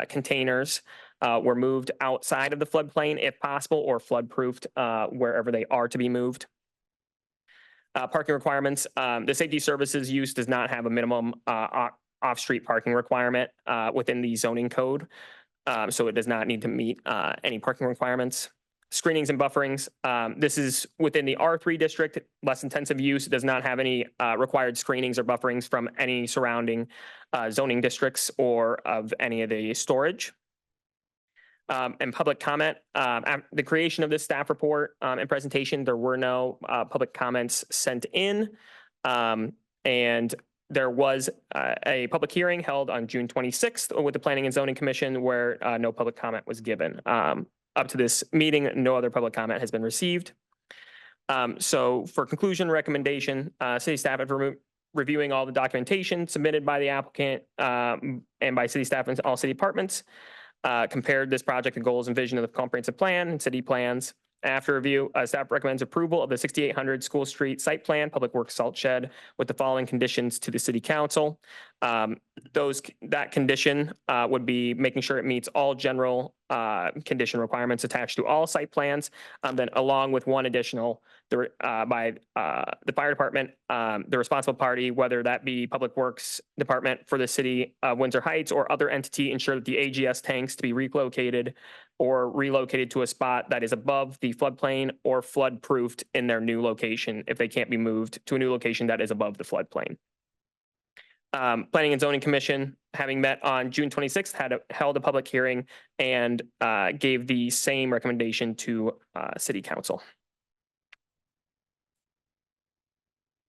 containers were moved outside of the floodplain if possible, or flood-proofed wherever they are to be moved. Parking requirements, the safety services use does not have a minimum off-street parking requirement within the zoning code. So it does not need to meet any parking requirements. Screenings and bufferings, this is within the R3 district, less intensive use. It does not have any required screenings or bufferings from any surrounding zoning districts or of any of the storage. And public comment, the creation of this staff report and presentation, there were no public comments sent in. And there was a public hearing held on June 26th with the Planning and Zoning Commission where no public comment was given. Up to this meeting, no other public comment has been received. So for conclusion recommendation, city staff after reviewing all the documentation submitted by the applicant and by city staff and all city departments, compared this project to goals and vision of the comprehensive plan and city plans. After review, staff recommends approval of the 6800 School Street site plan, public works salt shed with the following conditions to the city council. That condition would be making sure it meets all general condition requirements attached to all site plans. Then along with one additional by the fire department, the responsible party, whether that be Public Works Department for the City of Windsor Heights or other entity, ensure that the AGS tanks to be relocated or relocated to a spot that is above the floodplain or flood proofed in their new location if they can't be moved to a new location that is above the floodplain. Planning and Zoning Commission, having met on June 26th, held a public hearing and gave the same recommendation to City Council.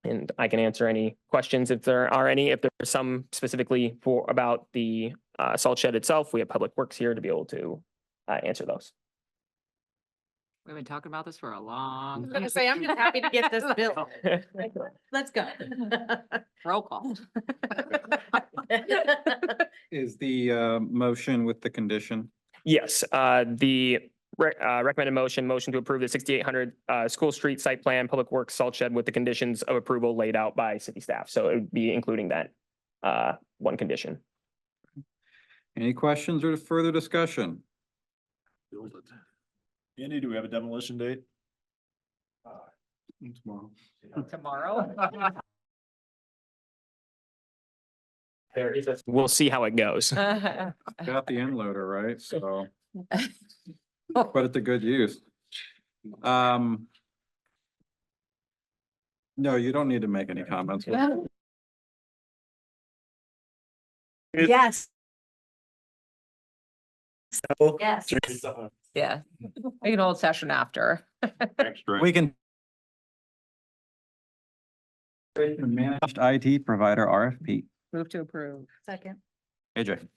And I can answer any questions if there are any. If there's some specifically about the salt shed itself, we have Public Works here to be able to answer those. We've been talking about this for a long. I'm gonna say, I'm just happy to get this bill. Let's go. Roll call. Is the motion with the condition? Yes, the recommended motion to approve the 6800 School Street site plan, public works salt shed with the conditions of approval laid out by city staff. So it would be including that one condition. Any questions or further discussion? Andy, do we have a demolition date? Tomorrow. Tomorrow? We'll see how it goes. Got the end loader, right? So put it to good use. No, you don't need to make any comments. Yes. Yes. Yeah, we can hold session after. We can. Managed IT provider RFP. Move to approve. Second. AJ.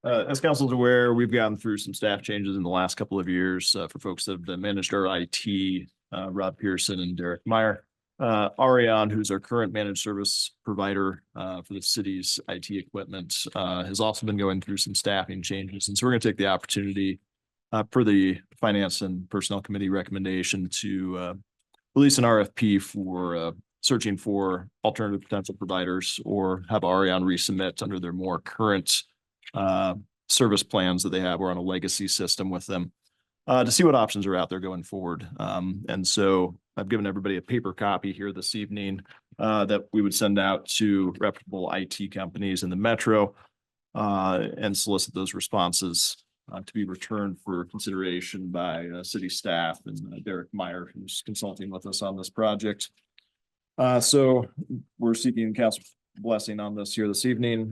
As council's aware, we've gotten through some staff changes in the last couple of years for folks that have managed our IT, Rob Pearson and Derek Meyer. Ariane, who's our current managed service provider for the city's IT equipment, has also been going through some staffing changes. And so we're going to take the opportunity per the Finance and Personnel Committee recommendation to release an RFP for searching for alternative potential providers or have Ariane resubmit under their more current service plans that they have or on a legacy system with them to see what options are out there going forward. And so I've given everybody a paper copy here this evening that we would send out to reputable IT companies in the metro and solicit those responses to be returned for consideration by city staff and Derek Meyer, who's consulting with us on this project. So we're seeking council blessing on this here this evening.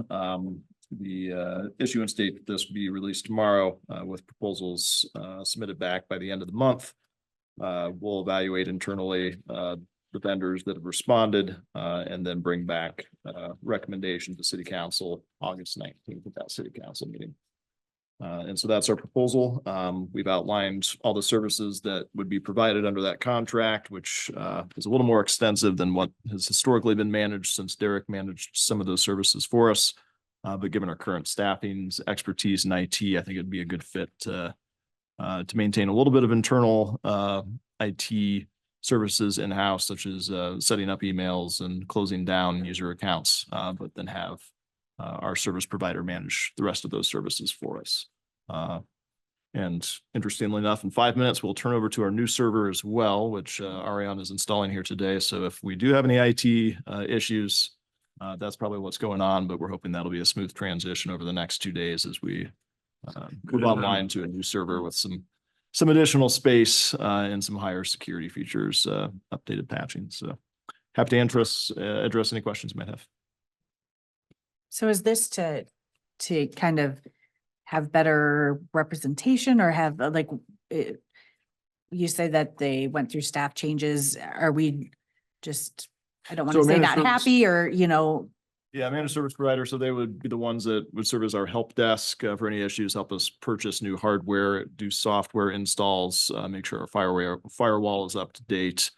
The issuance date that this will be released tomorrow with proposals submitted back by the end of the month. We'll evaluate internally the vendors that have responded and then bring back recommendation to city council August 19th at that city council meeting. And so that's our proposal. We've outlined all the services that would be provided under that contract, which is a little more extensive than what has historically been managed since Derek managed some of those services for us. But given our current staffing's expertise in IT, I think it'd be a good fit to maintain a little bit of internal IT services in-house, such as setting up emails and closing down user accounts, but then have our service provider manage the rest of those services for us. And interestingly enough, in 5 minutes, we'll turn over to our new server as well, which Ariane is installing here today. So if we do have any IT issues, that's probably what's going on, but we're hoping that'll be a smooth transition over the next 2 days as we move online to a new server with some additional space and some higher security features, updated patching. So happy to address any questions you might have. So is this to kind of have better representation or have like, you say that they went through staff changes. Are we just, I don't want to So say managed not service- happy or, Yeah, managed service provider. So they would be the ones that would serve as our help desk for any issues, help us purchase new hardware, do software installs, make sure our firewall is up to date,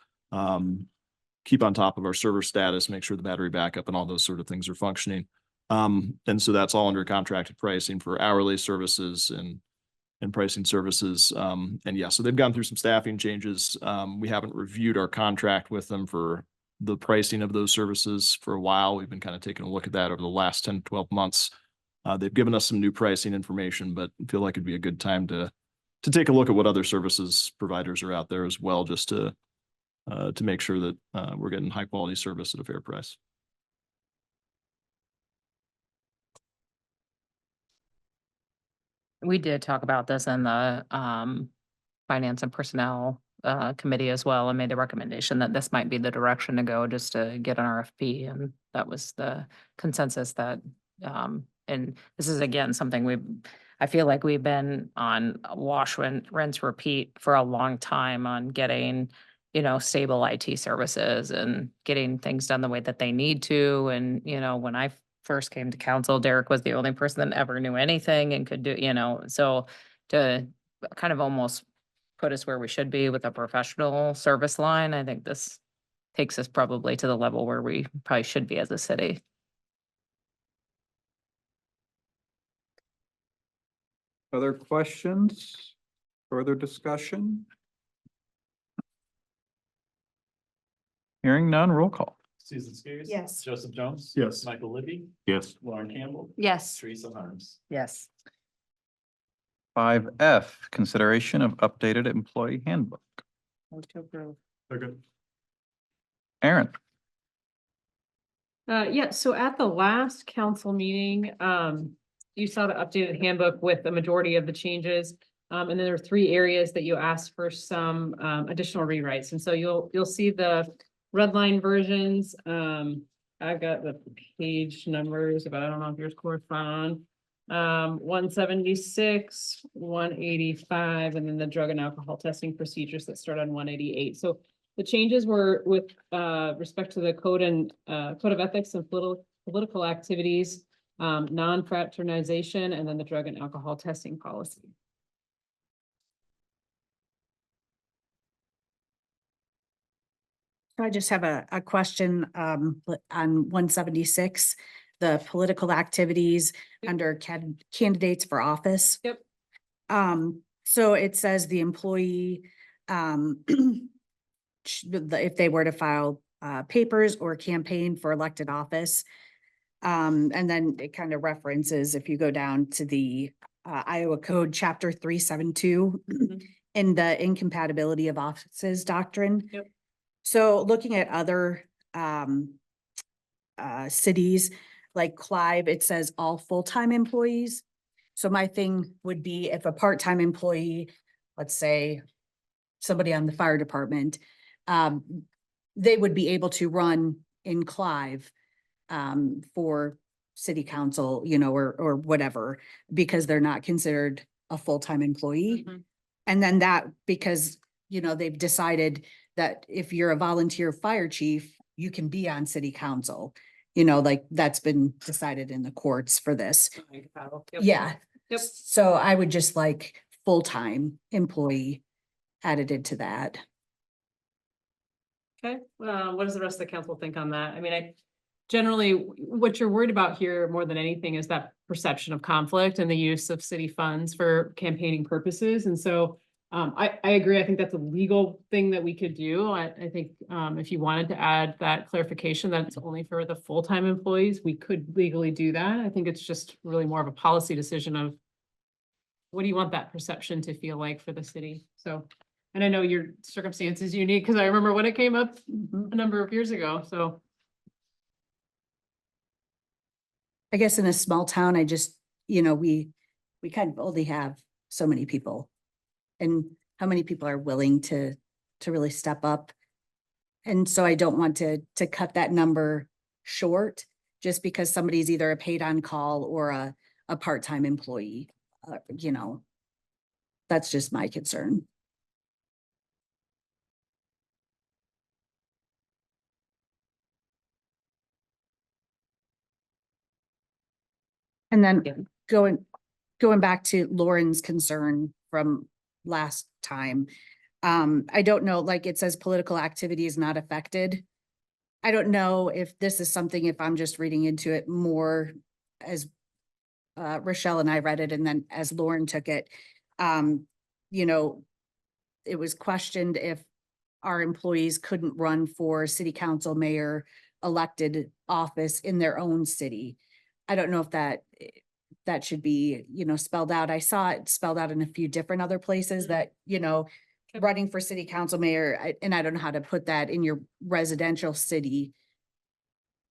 keep on top of our server status, make sure the battery backup and all those sort of things are functioning. And so that's all under contracted pricing for hourly services and pricing services. And yeah, so they've gone through some staffing changes. We haven't reviewed our contract with them for the pricing of those services for a while. We've been kind of taking a look at that over the last 10, 12 months. They've given us some new pricing information, but I feel like it'd be a good time to take a look at what other services providers are out there as well, just to make sure that we're getting high quality service at a fair price. We did talk about this in the Finance and Personnel Committee as well, and made the recommendation that this might be the direction to go just to get an RFP. And that was the consensus that, and this is again, something I feel like we've been on wash, rinse, repeat for a long time on getting, stable IT services and getting things done the way that they need to. And, when I first came to council, Derek was the only person that ever knew anything and could do, so to kind of almost put us where we should be with a professional service line, I think this takes us probably to the level where we probably should be as a city. Other questions? Further discussion? Hearing none, roll call. Susan Spears. Yes. Joseph Jones. Yes. Michael Libby. Yes. Lauren Campbell. yes. Teresa Harms. Yes. 5F, consideration of updated employee handbook. Aaron. Yeah, so at the last council meeting, you saw the updated handbook with the majority of the changes. And then there are 3 areas that you asked for some additional rewrites. And so you'll see the red line versions. I've got the page numbers, but I don't know if yours correspond. 176, 185, and then the drug and alcohol testing procedures that start on 188. So the changes were with respect to the code of ethics and political activities, non-fraternization, and then the drug and alcohol testing policy. I just have a question on 176, the political activities under candidates for office. Yep. So it says the employee, if they were to file papers or campaign for elected office. And then it kind of references, if you go down to the Iowa Code, Chapter 372, in the incompatibility of offices doctrine. Yep. So looking at other cities like Clive, it says all full-time employees. So my thing would be if a part-time employee, let's say somebody on the fire department, they would be able to run in Clive for city council, or whatever, because they're not considered a full-time employee. And then that, because, they've decided that if you're a volunteer fire chief, you can be on city council, like that's been decided in the courts for this. Yep. Yeah. Yep. So I would just like full-time employee added into that. Okay, what does the rest of the council think on that? I mean, generally, what you're worried about here more than anything is that perception of conflict and the use of city funds for campaigning purposes. And so I agree. I think that's a legal thing that we could do. I think, if you wanted to add that clarification, that it's only for the full-time employees, we could legally do that. I think it's just really more of a policy decision of what do you want that perception to feel like for the city? So, and I know your circumstance is unique because I remember when it came up a number of years ago, so. I guess in a small town, I just, we kind of only have so many people. And how many people are willing to really step up? And so I don't want to cut that number short just because somebody's either a paid on call or a part-time employee. That's just my concern. And then going back to Lauren's concern from last time. I don't know, like it says political activity is not affected. I don't know if this is something, if I'm just reading into it more as Rochelle and I read it, and then as Lauren took it, it was questioned if our employees couldn't run for city council, mayor, elected office in their own city. I don't know if that should be, spelled out. I saw it spelled out in a few different other places that, running for city council, mayor, and I don't know how to put that in your residential city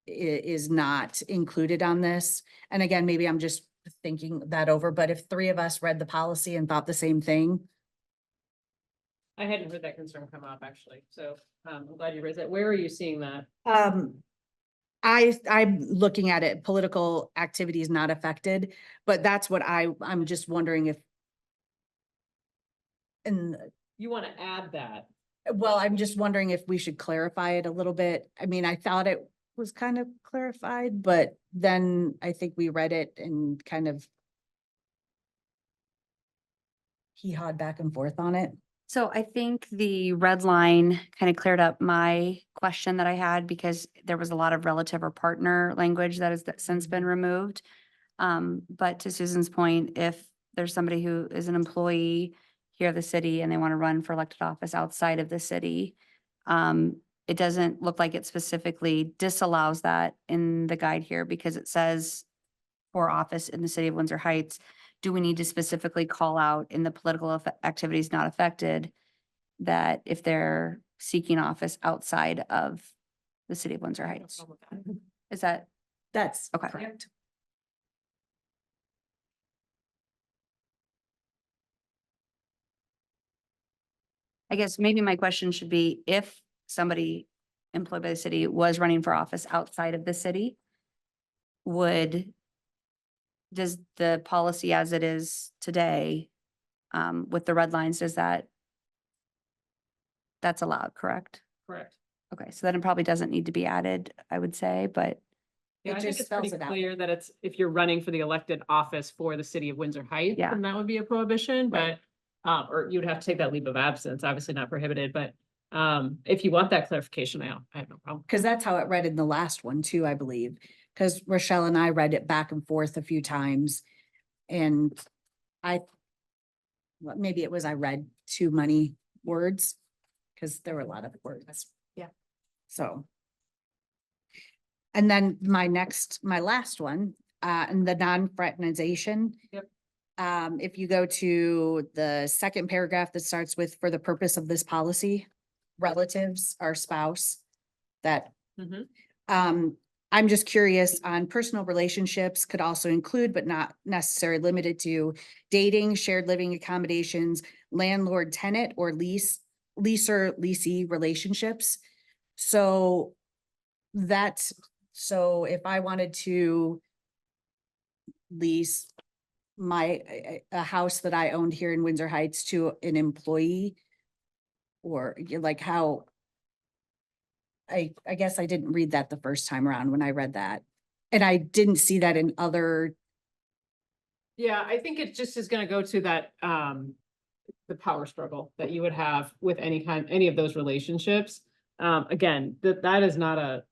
is not included on this. And again, maybe I'm just thinking that over, but if three of us read the policy and thought the same thing. I hadn't heard that concern come up actually, so I'm glad you raised that. Where are you seeing that? I'm looking at it, political activity is not affected, but that's what I'm just wondering if. And You want to add that? well, I'm just wondering if we should clarify it a little bit. I mean, I thought it was kind of clarified, but then I think we read it and kind of hee-hawed back and forth on it. So I think the red line kind of cleared up my question that I had because there was a lot of relative or partner language that has since been removed. But to Susan's point, if there's somebody who is an employee here of the city and they want to run for elected office outside of the city, it doesn't look like it specifically disallows that in the guide here because it says for office in the city of Windsor Heights. Do we need to specifically call out in the political activities not affected that if they're seeking office outside of the city of Windsor Heights? Is that? That's okay. correct. I guess maybe my question should be if somebody employed by the city was running for office outside of the city, does the policy as it is today, with the red lines, that's allowed, correct? Correct. Okay, so then it probably doesn't need to be added, I would say, but. Yeah, It I think just it's pretty spells it out. clear that it's, if you're running for the elected office for the city of Windsor Heights, Yeah. then that would be a prohibition, Right. but, or you'd have to take that leave of absence, obviously not prohibited, but, if you want that clarification, I have no problem. Because that's how it read in the last one too, I believe. Because Rochelle and I read it back and forth a few times. And maybe it was I read too many words because there were a lot of words. Yeah. So. And then my last one, and the non-fraternization. Yep. If you go to the second paragraph that starts with, for the purpose of this policy, relatives or spouse, that, I'm just curious on personal relationships could also include, but not necessarily limited to dating, shared living accommodations, landlord, tenant, or leaser, leasee relationships. So if I wanted to lease a house that I owned here in Windsor Heights to an employee, or like how, I guess I didn't read that the first time around when I read that. And I didn't see that in other. Yeah, I think it just is gonna go to that, the power struggle that you would have with any of those relationships. Again, that's not a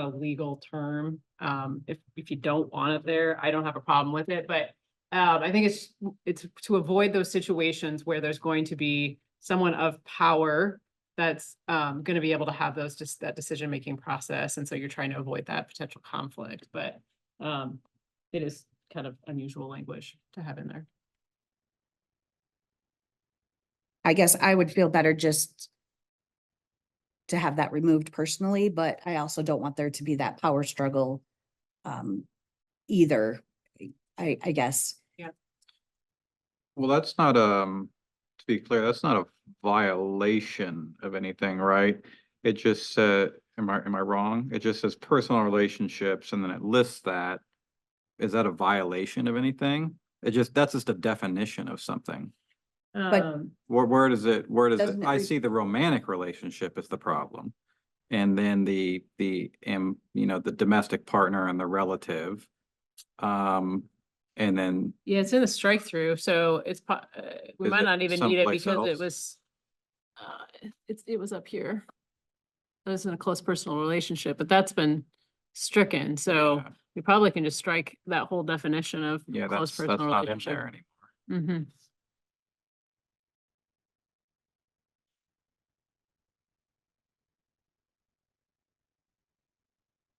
legal term. If you don't want it there, I don't have a problem with it, but I think it's to avoid those situations where there's going to be someone of power that's gonna be able to have that decision-making process. And so you're trying to avoid that potential conflict, but it is kind of unusual language to have in there. I guess I would feel better just to have that removed personally, but I also don't want there to be that power struggle either, I guess. Well, that's not, to be clear, that's not a violation of anything, right? It just said, am I wrong? It just says personal relationships and then it lists that. Is that a violation of anything? That's just a definition of something. But- Where does it, Doesn't it I re- see the romantic relationship is the problem. And then the domestic partner and the relative. And then, Yeah, it's in the strike through, so we Is might it not even need it someplace because it else? was it was up here. It was in a close personal relationship, but that's been stricken, so Yeah. we probably can just strike that whole definition of yeah, close that's personal not in relationship. there anymore. Mm-hmm.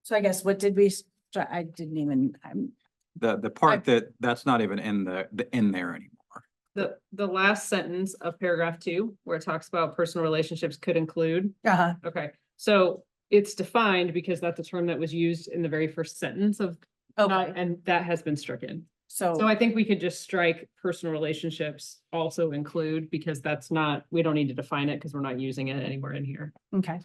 So I guess what did we, I didn't even, The part that's not even in in there anymore. The last sentence of paragraph 2, where it talks about personal relationships could include. Okay, so it's defined because that's a term that was used in the very first sentence of, and that has been stricken. So I think we could just strike personal relationships also include, because that's not, we don't need to define it because we're not using it anywhere in here. okay.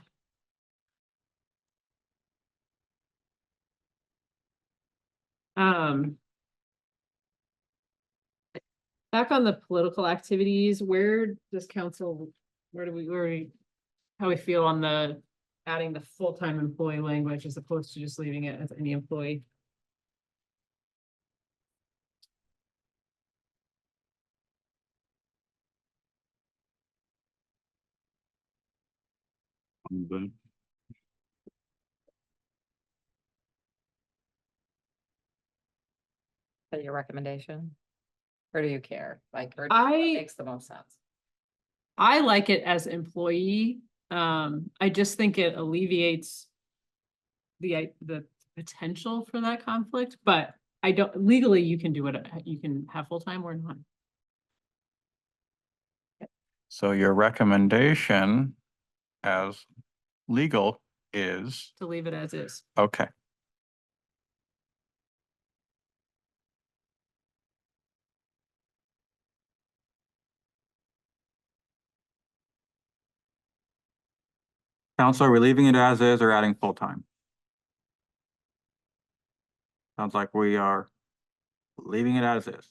Back on the political activities, where do we, how we feel on the adding the full-time employee language as opposed to just leaving it as any employee? Is that your recommendation? Or do you care? Like, or I- makes the most sense? I like it as employee. I just think it alleviates the potential for that conflict, but I don't, legally, you can do it, you can have full-time or not. So your recommendation as legal is, To leave it as is. okay. Council, are we leaving it as is or adding full-time? Sounds like we are leaving it as is.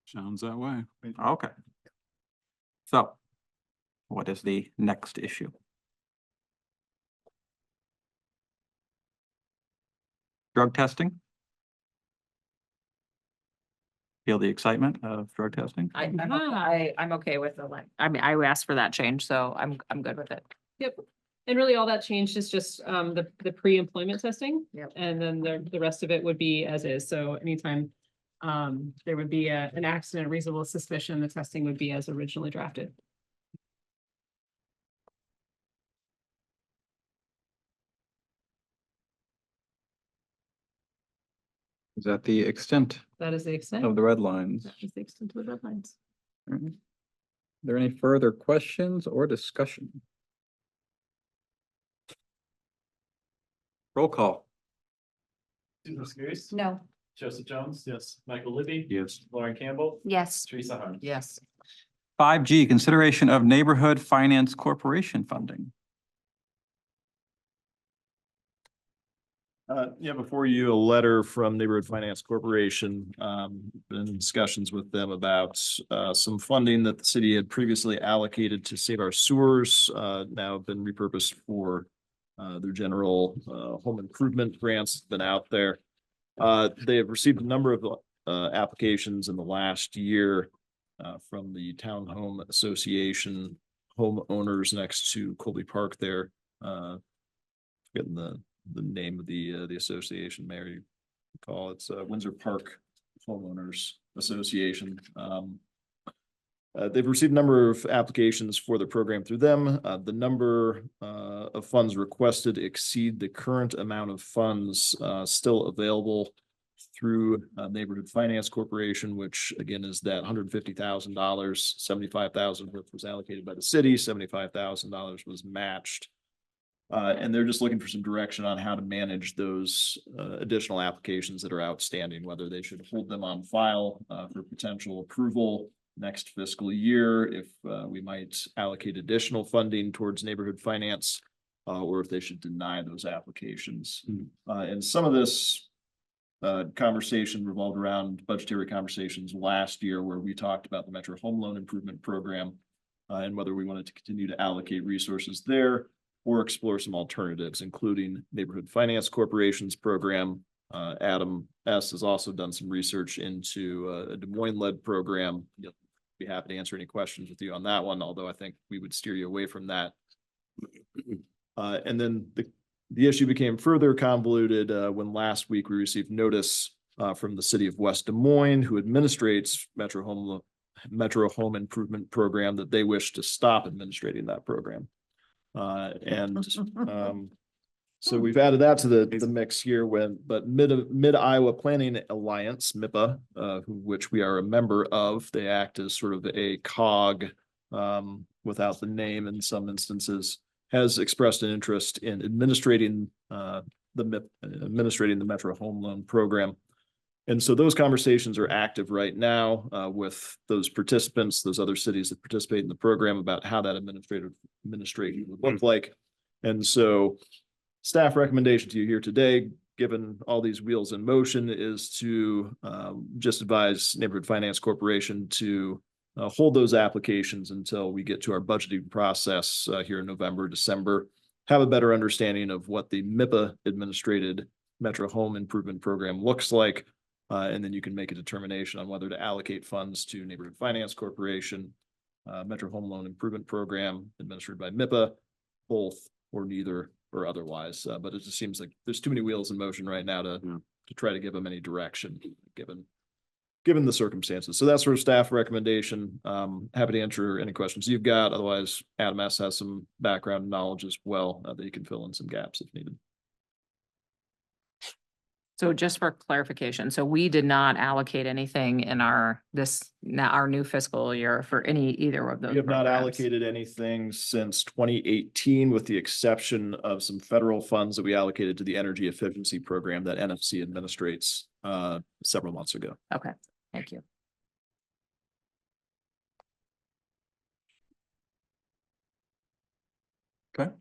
Sounds that way. Okay. So what is the next issue? Drug testing? Feel the excitement of drug testing? I'm okay with the I asked for that change, so I'm good with it. Yep. And really all that changed is just the pre-employment testing. Yep. And then the rest of it would be as is. So anytime there would be an accident, reasonable suspicion, the testing would be as originally drafted. Is that the extent That is the extent. of the red lines? That is the extent of the red lines. All right. Are there any further questions or discussion? Roll call. Susan Skiris. No. Joseph Jones. Yes. Michael Libby. Yes. Lauren Campbell. Yes. Teresa Harms. Yes. 5G, consideration of Neighborhood Finance Corporation funding. Yeah, before you, a letter from Neighborhood Finance Corporation, been in discussions with them about some funding that the city had previously allocated to save our sewers, now have been repurposed for their general home improvement grants been out there. They have received a number of applications in the last year from the Townhome Association homeowners next to Colby Park there. Forgetting the name of the association, Mary, recall it's Windsor Park Homeowners Association. They've received a number of applications for the program through them. The number of funds requested exceed the current amount of funds still available through Neighborhood Finance Corporation, which again is that $150,000, $75,000 was allocated by the city, $75,000 was matched. And they're just looking for some direction on how to manage those additional applications that are outstanding, whether they should hold them on file for potential approval next fiscal year, if we might allocate additional funding towards neighborhood finance, or if they should deny those applications. And some of this conversation revolved around budgetary conversations last year, where we talked about the Metro Home Loan Improvement Program and whether we wanted to continue to allocate resources there or explore some alternatives, including Neighborhood Finance Corporation's program. Adam S. has also done some research into a Des Moines-led program. He'll be happy to answer any questions with you on that one, although I think we would steer you away from that. And then the issue became further convoluted when last week we received notice from the city of West Des Moines, who administrates Metro Home Improvement Program, that they wish to stop administrating that program. So we've added that to the mix here but Mid Iowa Planning Alliance, MIPA, which we are a member of, they act as sort of a cog without the name in some instances, has expressed an interest in administrating the Metro Home Loan Program. And so those conversations are active right now with those participants, those other cities that participate in the program, about how that administration would look like. And so staff recommendation to you here today, given all these wheels in motion, is to just advise Neighborhood Finance Corporation to hold those applications until we get to our budgeting process here in November, December, have a better understanding of what the MIPA administrated Metro Home Improvement Program looks like. And then you can make a determination on whether to allocate funds to Neighborhood Finance Corporation, Metro Home Loan Improvement Program administered by MIPA, both or neither or otherwise. But it just seems like there's too many wheels in motion right now to try to give them any direction given the circumstances. So that's sort of staff recommendation. Happy to answer any questions you've got. Otherwise, Adam S. has some background knowledge as well that he can fill in some gaps if needed. So just for clarification, so we did not allocate anything in our new fiscal year for either of those. We have not programs. allocated anything since 2018, with the exception of some federal funds that we allocated to the energy efficiency program that NFC administrates several months ago. Okay, thank you. Okay.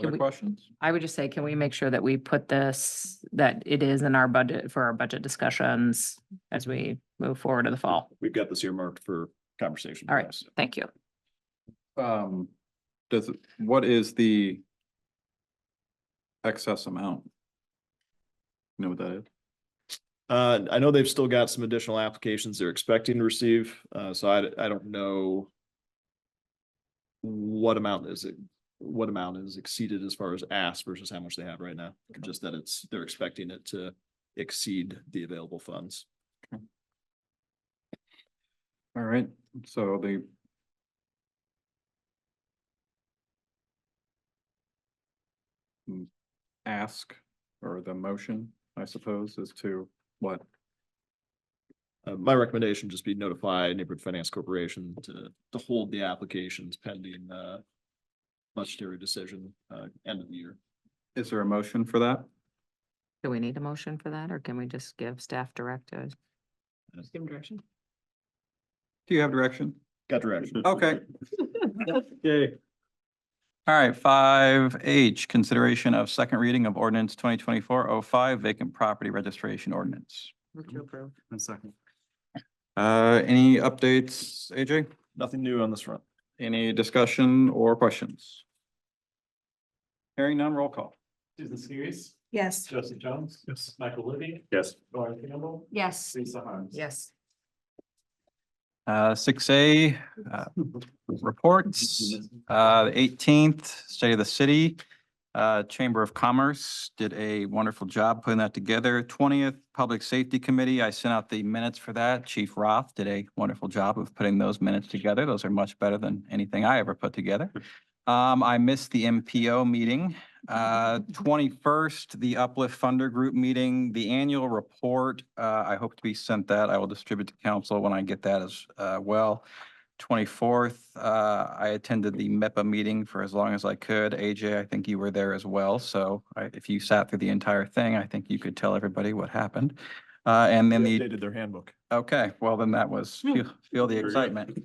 Other questions? I would just say, can we make sure that we put this, that it is in our budget for our budget discussions as we move forward to the fall? We've got this earmarked for conversation. All right, thank you. What is the excess amount? You know what that is? I know they've still got some additional applications they're expecting to receive. So I don't know what amount is exceeded as far as asked versus how much they have right now. Just that they're expecting it to exceed the available funds. Okay. All right, so the ask or the motion, I suppose, is to what? My recommendation just be notify Neighborhood Finance Corporation to hold the applications pending budgetary decision end of the year. Is there a motion for that? Do we need a motion for that, or can we just give staff directives? Just give them direction. Do you have direction? Got direction. Okay. Yay. All right, 5H, consideration of second reading of ordinance 2024-05 vacant property registration ordinance. Move to approve. A second. Any updates, AJ? Nothing new on this front. Any discussion or questions? Hearing none, roll call. Susan Skiris, Yes. Joseph Jones. Yes. Michael Libby. Yes. Lauren Campbell. Yes. Lisa Harms. Yes. 6A, reports, the 18th, State of the City. Chamber of Commerce did a wonderful job putting that together. 20th Public Safety Committee, I sent out the minutes for that. Chief Roth did a wonderful job of putting those minutes together. Those are much better than anything I ever put together. I missed the MPO meeting. 21st, the Uplift Funder Group meeting, the annual report. I hope to be sent that. I will distribute to council when I get that as well. 24th, I attended the MEPA meeting for as long as I could. AJ, I think you were there as well. So if you sat through the entire thing, I think you could tell everybody what happened. And then They the, updated their handbook. okay, well then that was, feel the Very good. excitement.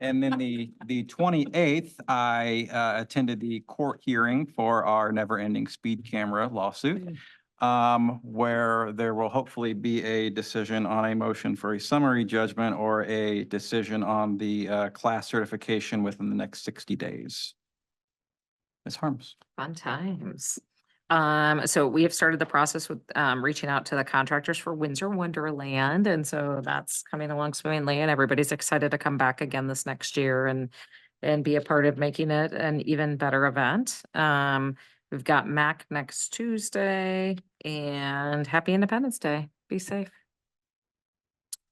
And then the 28th, I attended the court hearing for our never-ending speed camera lawsuit, where there will hopefully be a decision on a motion for a summary judgment or a decision on the class certification within the next 60 days. Ms. Harms. Fun times. So we have started the process with reaching out to the contractors for Windsor Wonderland. And so that's coming along swimmingly and everybody's excited to come back again this next year and be a part of making it an even better event. We've got MAC next Tuesday and happy Independence Day. Be safe.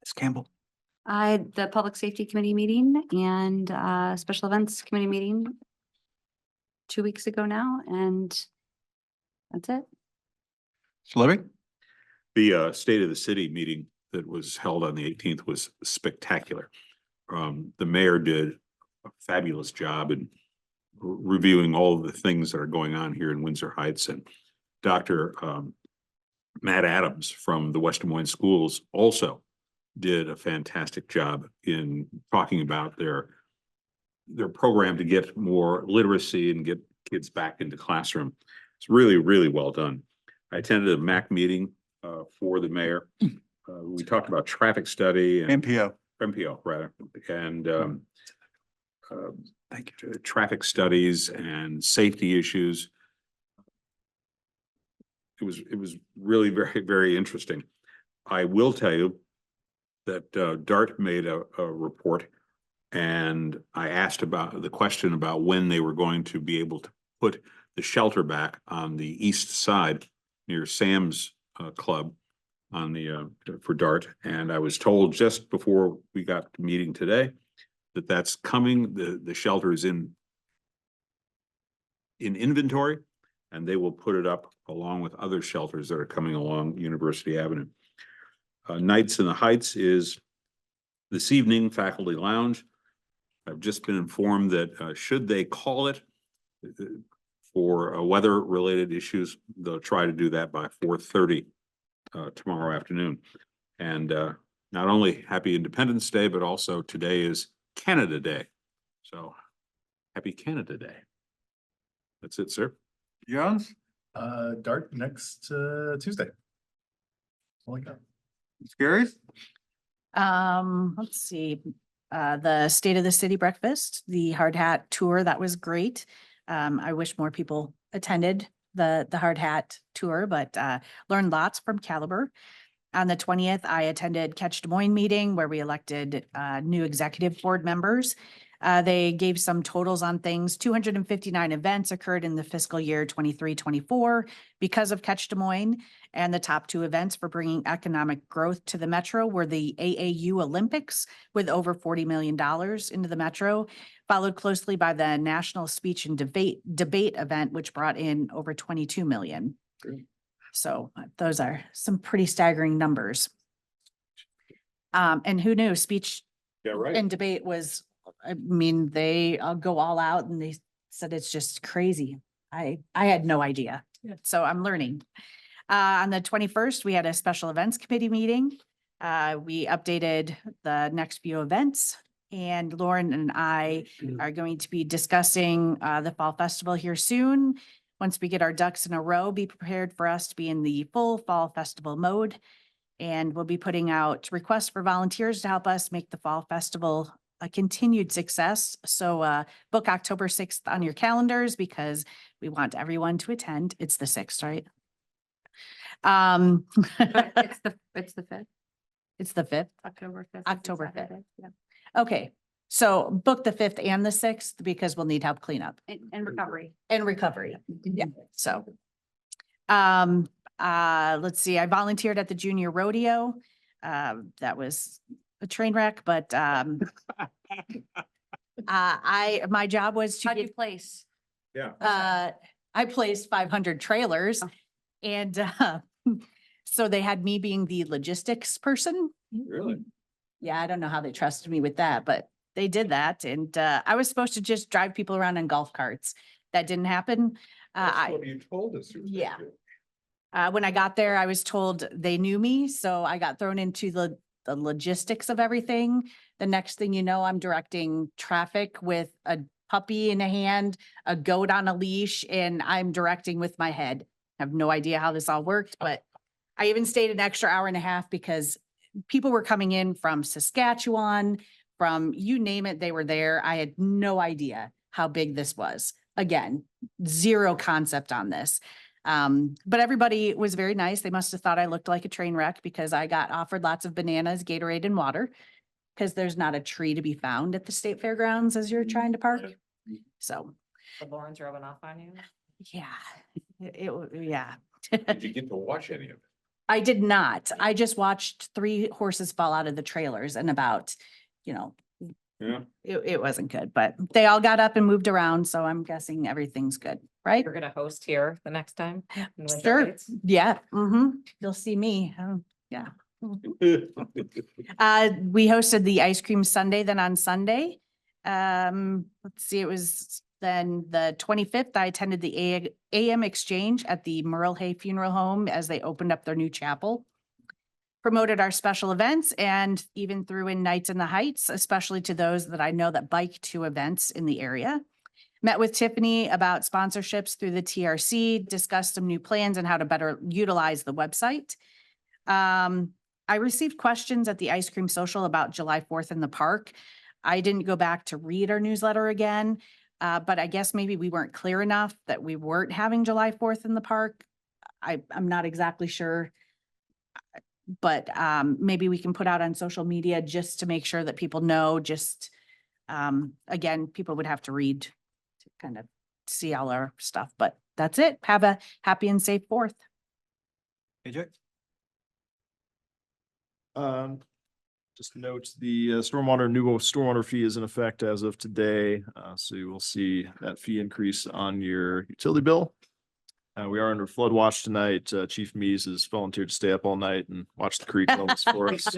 Ms. Campbell. I had the Public Safety Committee meeting and Special Events Committee meeting 2 weeks ago now, and that's it. Mr. Libby. The State of the City meeting that was held on the 18th was spectacular. The mayor did a fabulous job in reviewing all of the things that are going on here in Windsor Heights, and Dr. Matt Adams from the West Des Moines Schools also did a fantastic job in talking about their program to get more literacy and get kids back into classroom. It's really, really well done. I attended a MAC meeting for the mayor. We talked about traffic study and MPO rather, and thank you, traffic studies and safety issues. It was really very, very interesting. I will tell you that DART made a report, and I asked about the question about when they were going to be able to put the shelter back on the east side near Sam's Club on the for DART, and I was told just before we got the meeting today that that's coming. The shelter is in inventory, and they will put it up along with other shelters that are coming along University Avenue. Nights in the Heights is this evening, faculty lounge. I've just been informed that should they call it for weather-related issues, they'll try to do that by 4:30 tomorrow afternoon. And not only happy Independence Day, but also today is Canada Day. So happy Canada Day. That's it, sir. Jones? DART next Tuesday. Oh my God. Scaries? Let's see, the State of the City breakfast, the hard hat tour, that was great. I wish more people attended the hard hat tour, but learned lots from Caliber. On the 20th, I attended Catch Des Moines meeting where we elected new executive board members. They gave some totals on things. 259 events occurred in the fiscal year 23-24 because of Catch Des Moines. And the top two events for bringing economic growth to the metro were the AAU Olympics with over $40 million into the metro, followed closely by the National Speech and Debate event, which brought in over 22 million. So those are some pretty staggering numbers. And who knew speech and debate was, I mean, they go all out and they said it's just crazy. I had no idea. So I'm learning. On the 21st, we had a special events committee meeting. We updated the next few events, and Lauren and I are going to be discussing the fall festival here soon. Once we get our ducks in a row, be prepared for us to be in the full fall festival mode. And we'll be putting out requests for volunteers to help us make the fall festival a continued success. So book October 6th on your calendars because we want everyone to attend. It's the 6th, right? It's the 5th. It's the 5th. October 5th. October 5th. Yeah. Okay. So book the 5th and the 6th because we'll need help cleanup And recovery. and recovery. Yeah, so. Let's see, I volunteered at the junior rodeo. That was a train wreck, but, my job was to How'd you get, place? I placed 500 trailers and, so they had me being the logistics person. Really? Yeah, I don't know how they trusted me with that, but they did that. And, I was supposed to just drive people around in golf carts. That didn't happen. You told us. Yeah. When I got there, I was told they knew me, so I got thrown into the logistics of everything. The next thing you know, I'm directing traffic with a puppy in a hand, a goat on a leash, and I'm directing with my head. I have no idea how this all worked, but I even stayed an extra hour and a half because people were coming in from Saskatchewan, from you name it, they were there. I had no idea how big this was. Again, zero concept on this. But everybody was very nice. They must have thought I looked like a train wreck because I got offered lots of bananas, Gatorade and water. Because there's not a tree to be found at the state fairgrounds as you're trying to park. So, The Lauren's rubbing off on you. yeah, yeah. Did you get to watch any of it? I did not. I just watched 3 horses fall out of the trailers and about, Yeah. it wasn't good, but they all got up and moved around. So I'm guessing everything's good, right? You're gonna host here the next time? in Windsor Sure. Heights? Yeah. You'll see me. Yeah. We hosted the ice cream sundae then on Sunday. Let's see, it was then the 25th, I attended the AM exchange at the Merle Hay Funeral Home as they opened up their new chapel. Promoted our special events and even threw in nights in the Heights, especially to those that I know that bike to events in the area. Met with Tiffany about sponsorships through the TRC, discussed some new plans and how to better utilize the website. I received questions at the ice cream social about July 4th in the park. I didn't go back to read our newsletter again, but I guess maybe we weren't clear enough that we weren't having July 4th in the park. I'm not exactly sure. But maybe we can put out on social media just to make sure that people know, just, again, people would have to read to kind of see all our stuff, but that's it. Have a happy and safe 4th. AJ? Just note the new stormwater fee is in effect as of today. So you will see that fee increase on your utility bill. We are under flood watch tonight. Chief Mees has volunteered to stay up all night and watch the creek levels for us.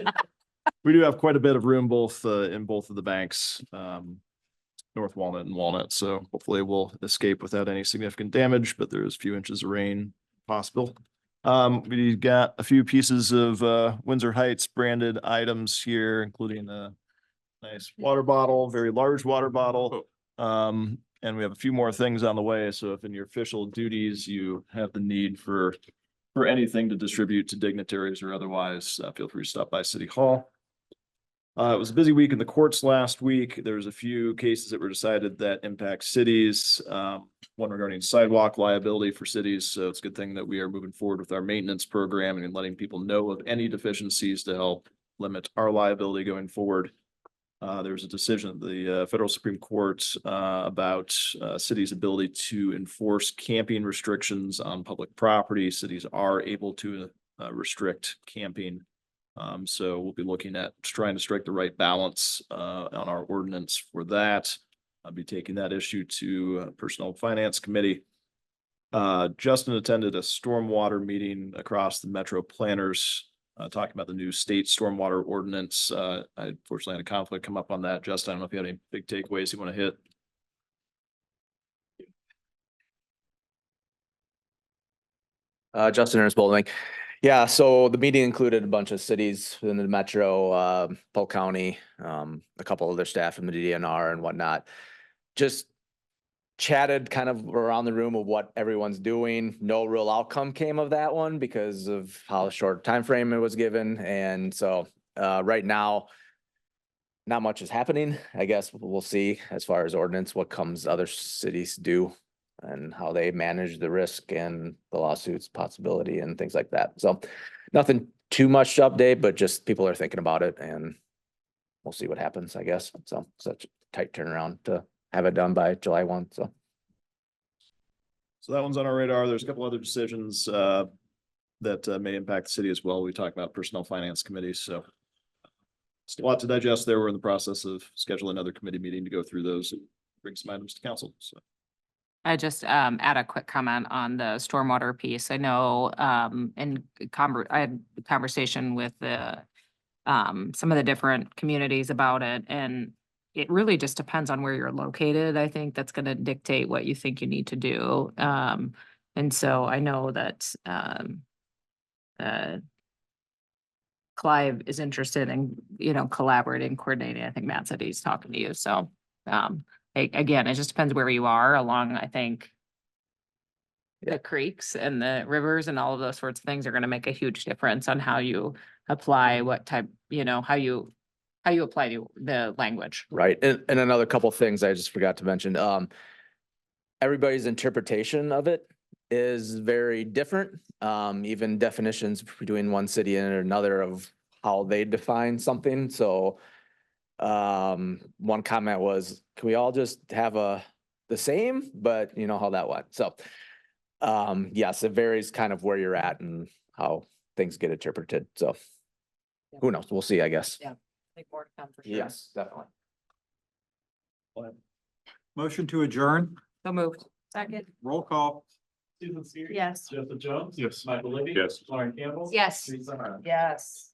We do have quite a bit of room in both of the banks, North Walnut and Walnut. So hopefully we'll escape without any significant damage, but there's a few inches of rain possible. We got a few pieces of Windsor Heights branded items here, including a nice water bottle, very large water bottle. And we have a few more things on the way. So if in your official duties, you have the need for anything to distribute to dignitaries or otherwise, feel free to stop by City Hall. It was a busy week in the courts last week. There was a few cases that were decided that impact cities. One regarding sidewalk liability for cities. So it's a good thing that we are moving forward with our maintenance program and letting people know of any deficiencies to help limit our liability going forward. There was a decision of the Federal Supreme Court about cities' ability to enforce camping restrictions on public property. Cities are able to restrict camping. So we'll be looking at trying to strike the right balance on our ordinance for that. I'll be taking that issue to Personnel and Finance Committee. Justin attended a stormwater meeting across the Metro Planners, talking about the new state stormwater ordinance. I unfortunately had a conflict come up on that. Justin, I don't know if you had any big takeaways you want to hit. Justin Ernest Bolding. Yeah, so the meeting included a bunch of cities within the metro, Polk County, a couple other staff from the DNR and whatnot. Just chatted kind of around the room of what everyone's doing. No real outcome came of that one because of how short time frame it was given. And so right now, not much is happening. I guess we'll see as far as ordinance, what comes other cities do and how they manage the risk and the lawsuits possibility and things like that. So nothing too much to update, but just people are thinking about it and we'll see what happens, I guess. So such a tight turnaround to have it done by July 1, so. So that one's on our radar. There's a couple other decisions that may impact the city as well. We talked about personnel finance committees, so. Still a lot to digest there. We're in the process of scheduling another committee meeting to go through those and bring some items to council, so. I just add a quick comment on the stormwater piece. I know I had a conversation with the some of the different communities about it, and it really just depends on where you're located. I think that's going to dictate what you think you need to do. And so I know that Clive is interested in, collaborating, coordinating. I think Matt said he's talking to you. So again, it just depends where you are along, I think. The creeks and the rivers and all of those sorts of things are going to make a huge difference on how you apply what type, how you apply the language. Right. And another couple things I just forgot to mention. Everybody's interpretation of it is very different. Even definitions between one city and another of how they define something. So one comment was, can we all just have the same, but you know how that went. So yes, it varies kind of where you're at and how things get interpreted. So who knows? We'll see, I guess. Yeah. I think more to come for sure. Yes, definitely. Motion to adjourn, So moved. Second. roll call. Susan Seary. Yes. Joseph Jones. Yes. Michael Libby. Yes. Lauren Campbell. Yes. Teresa Harms. Yes.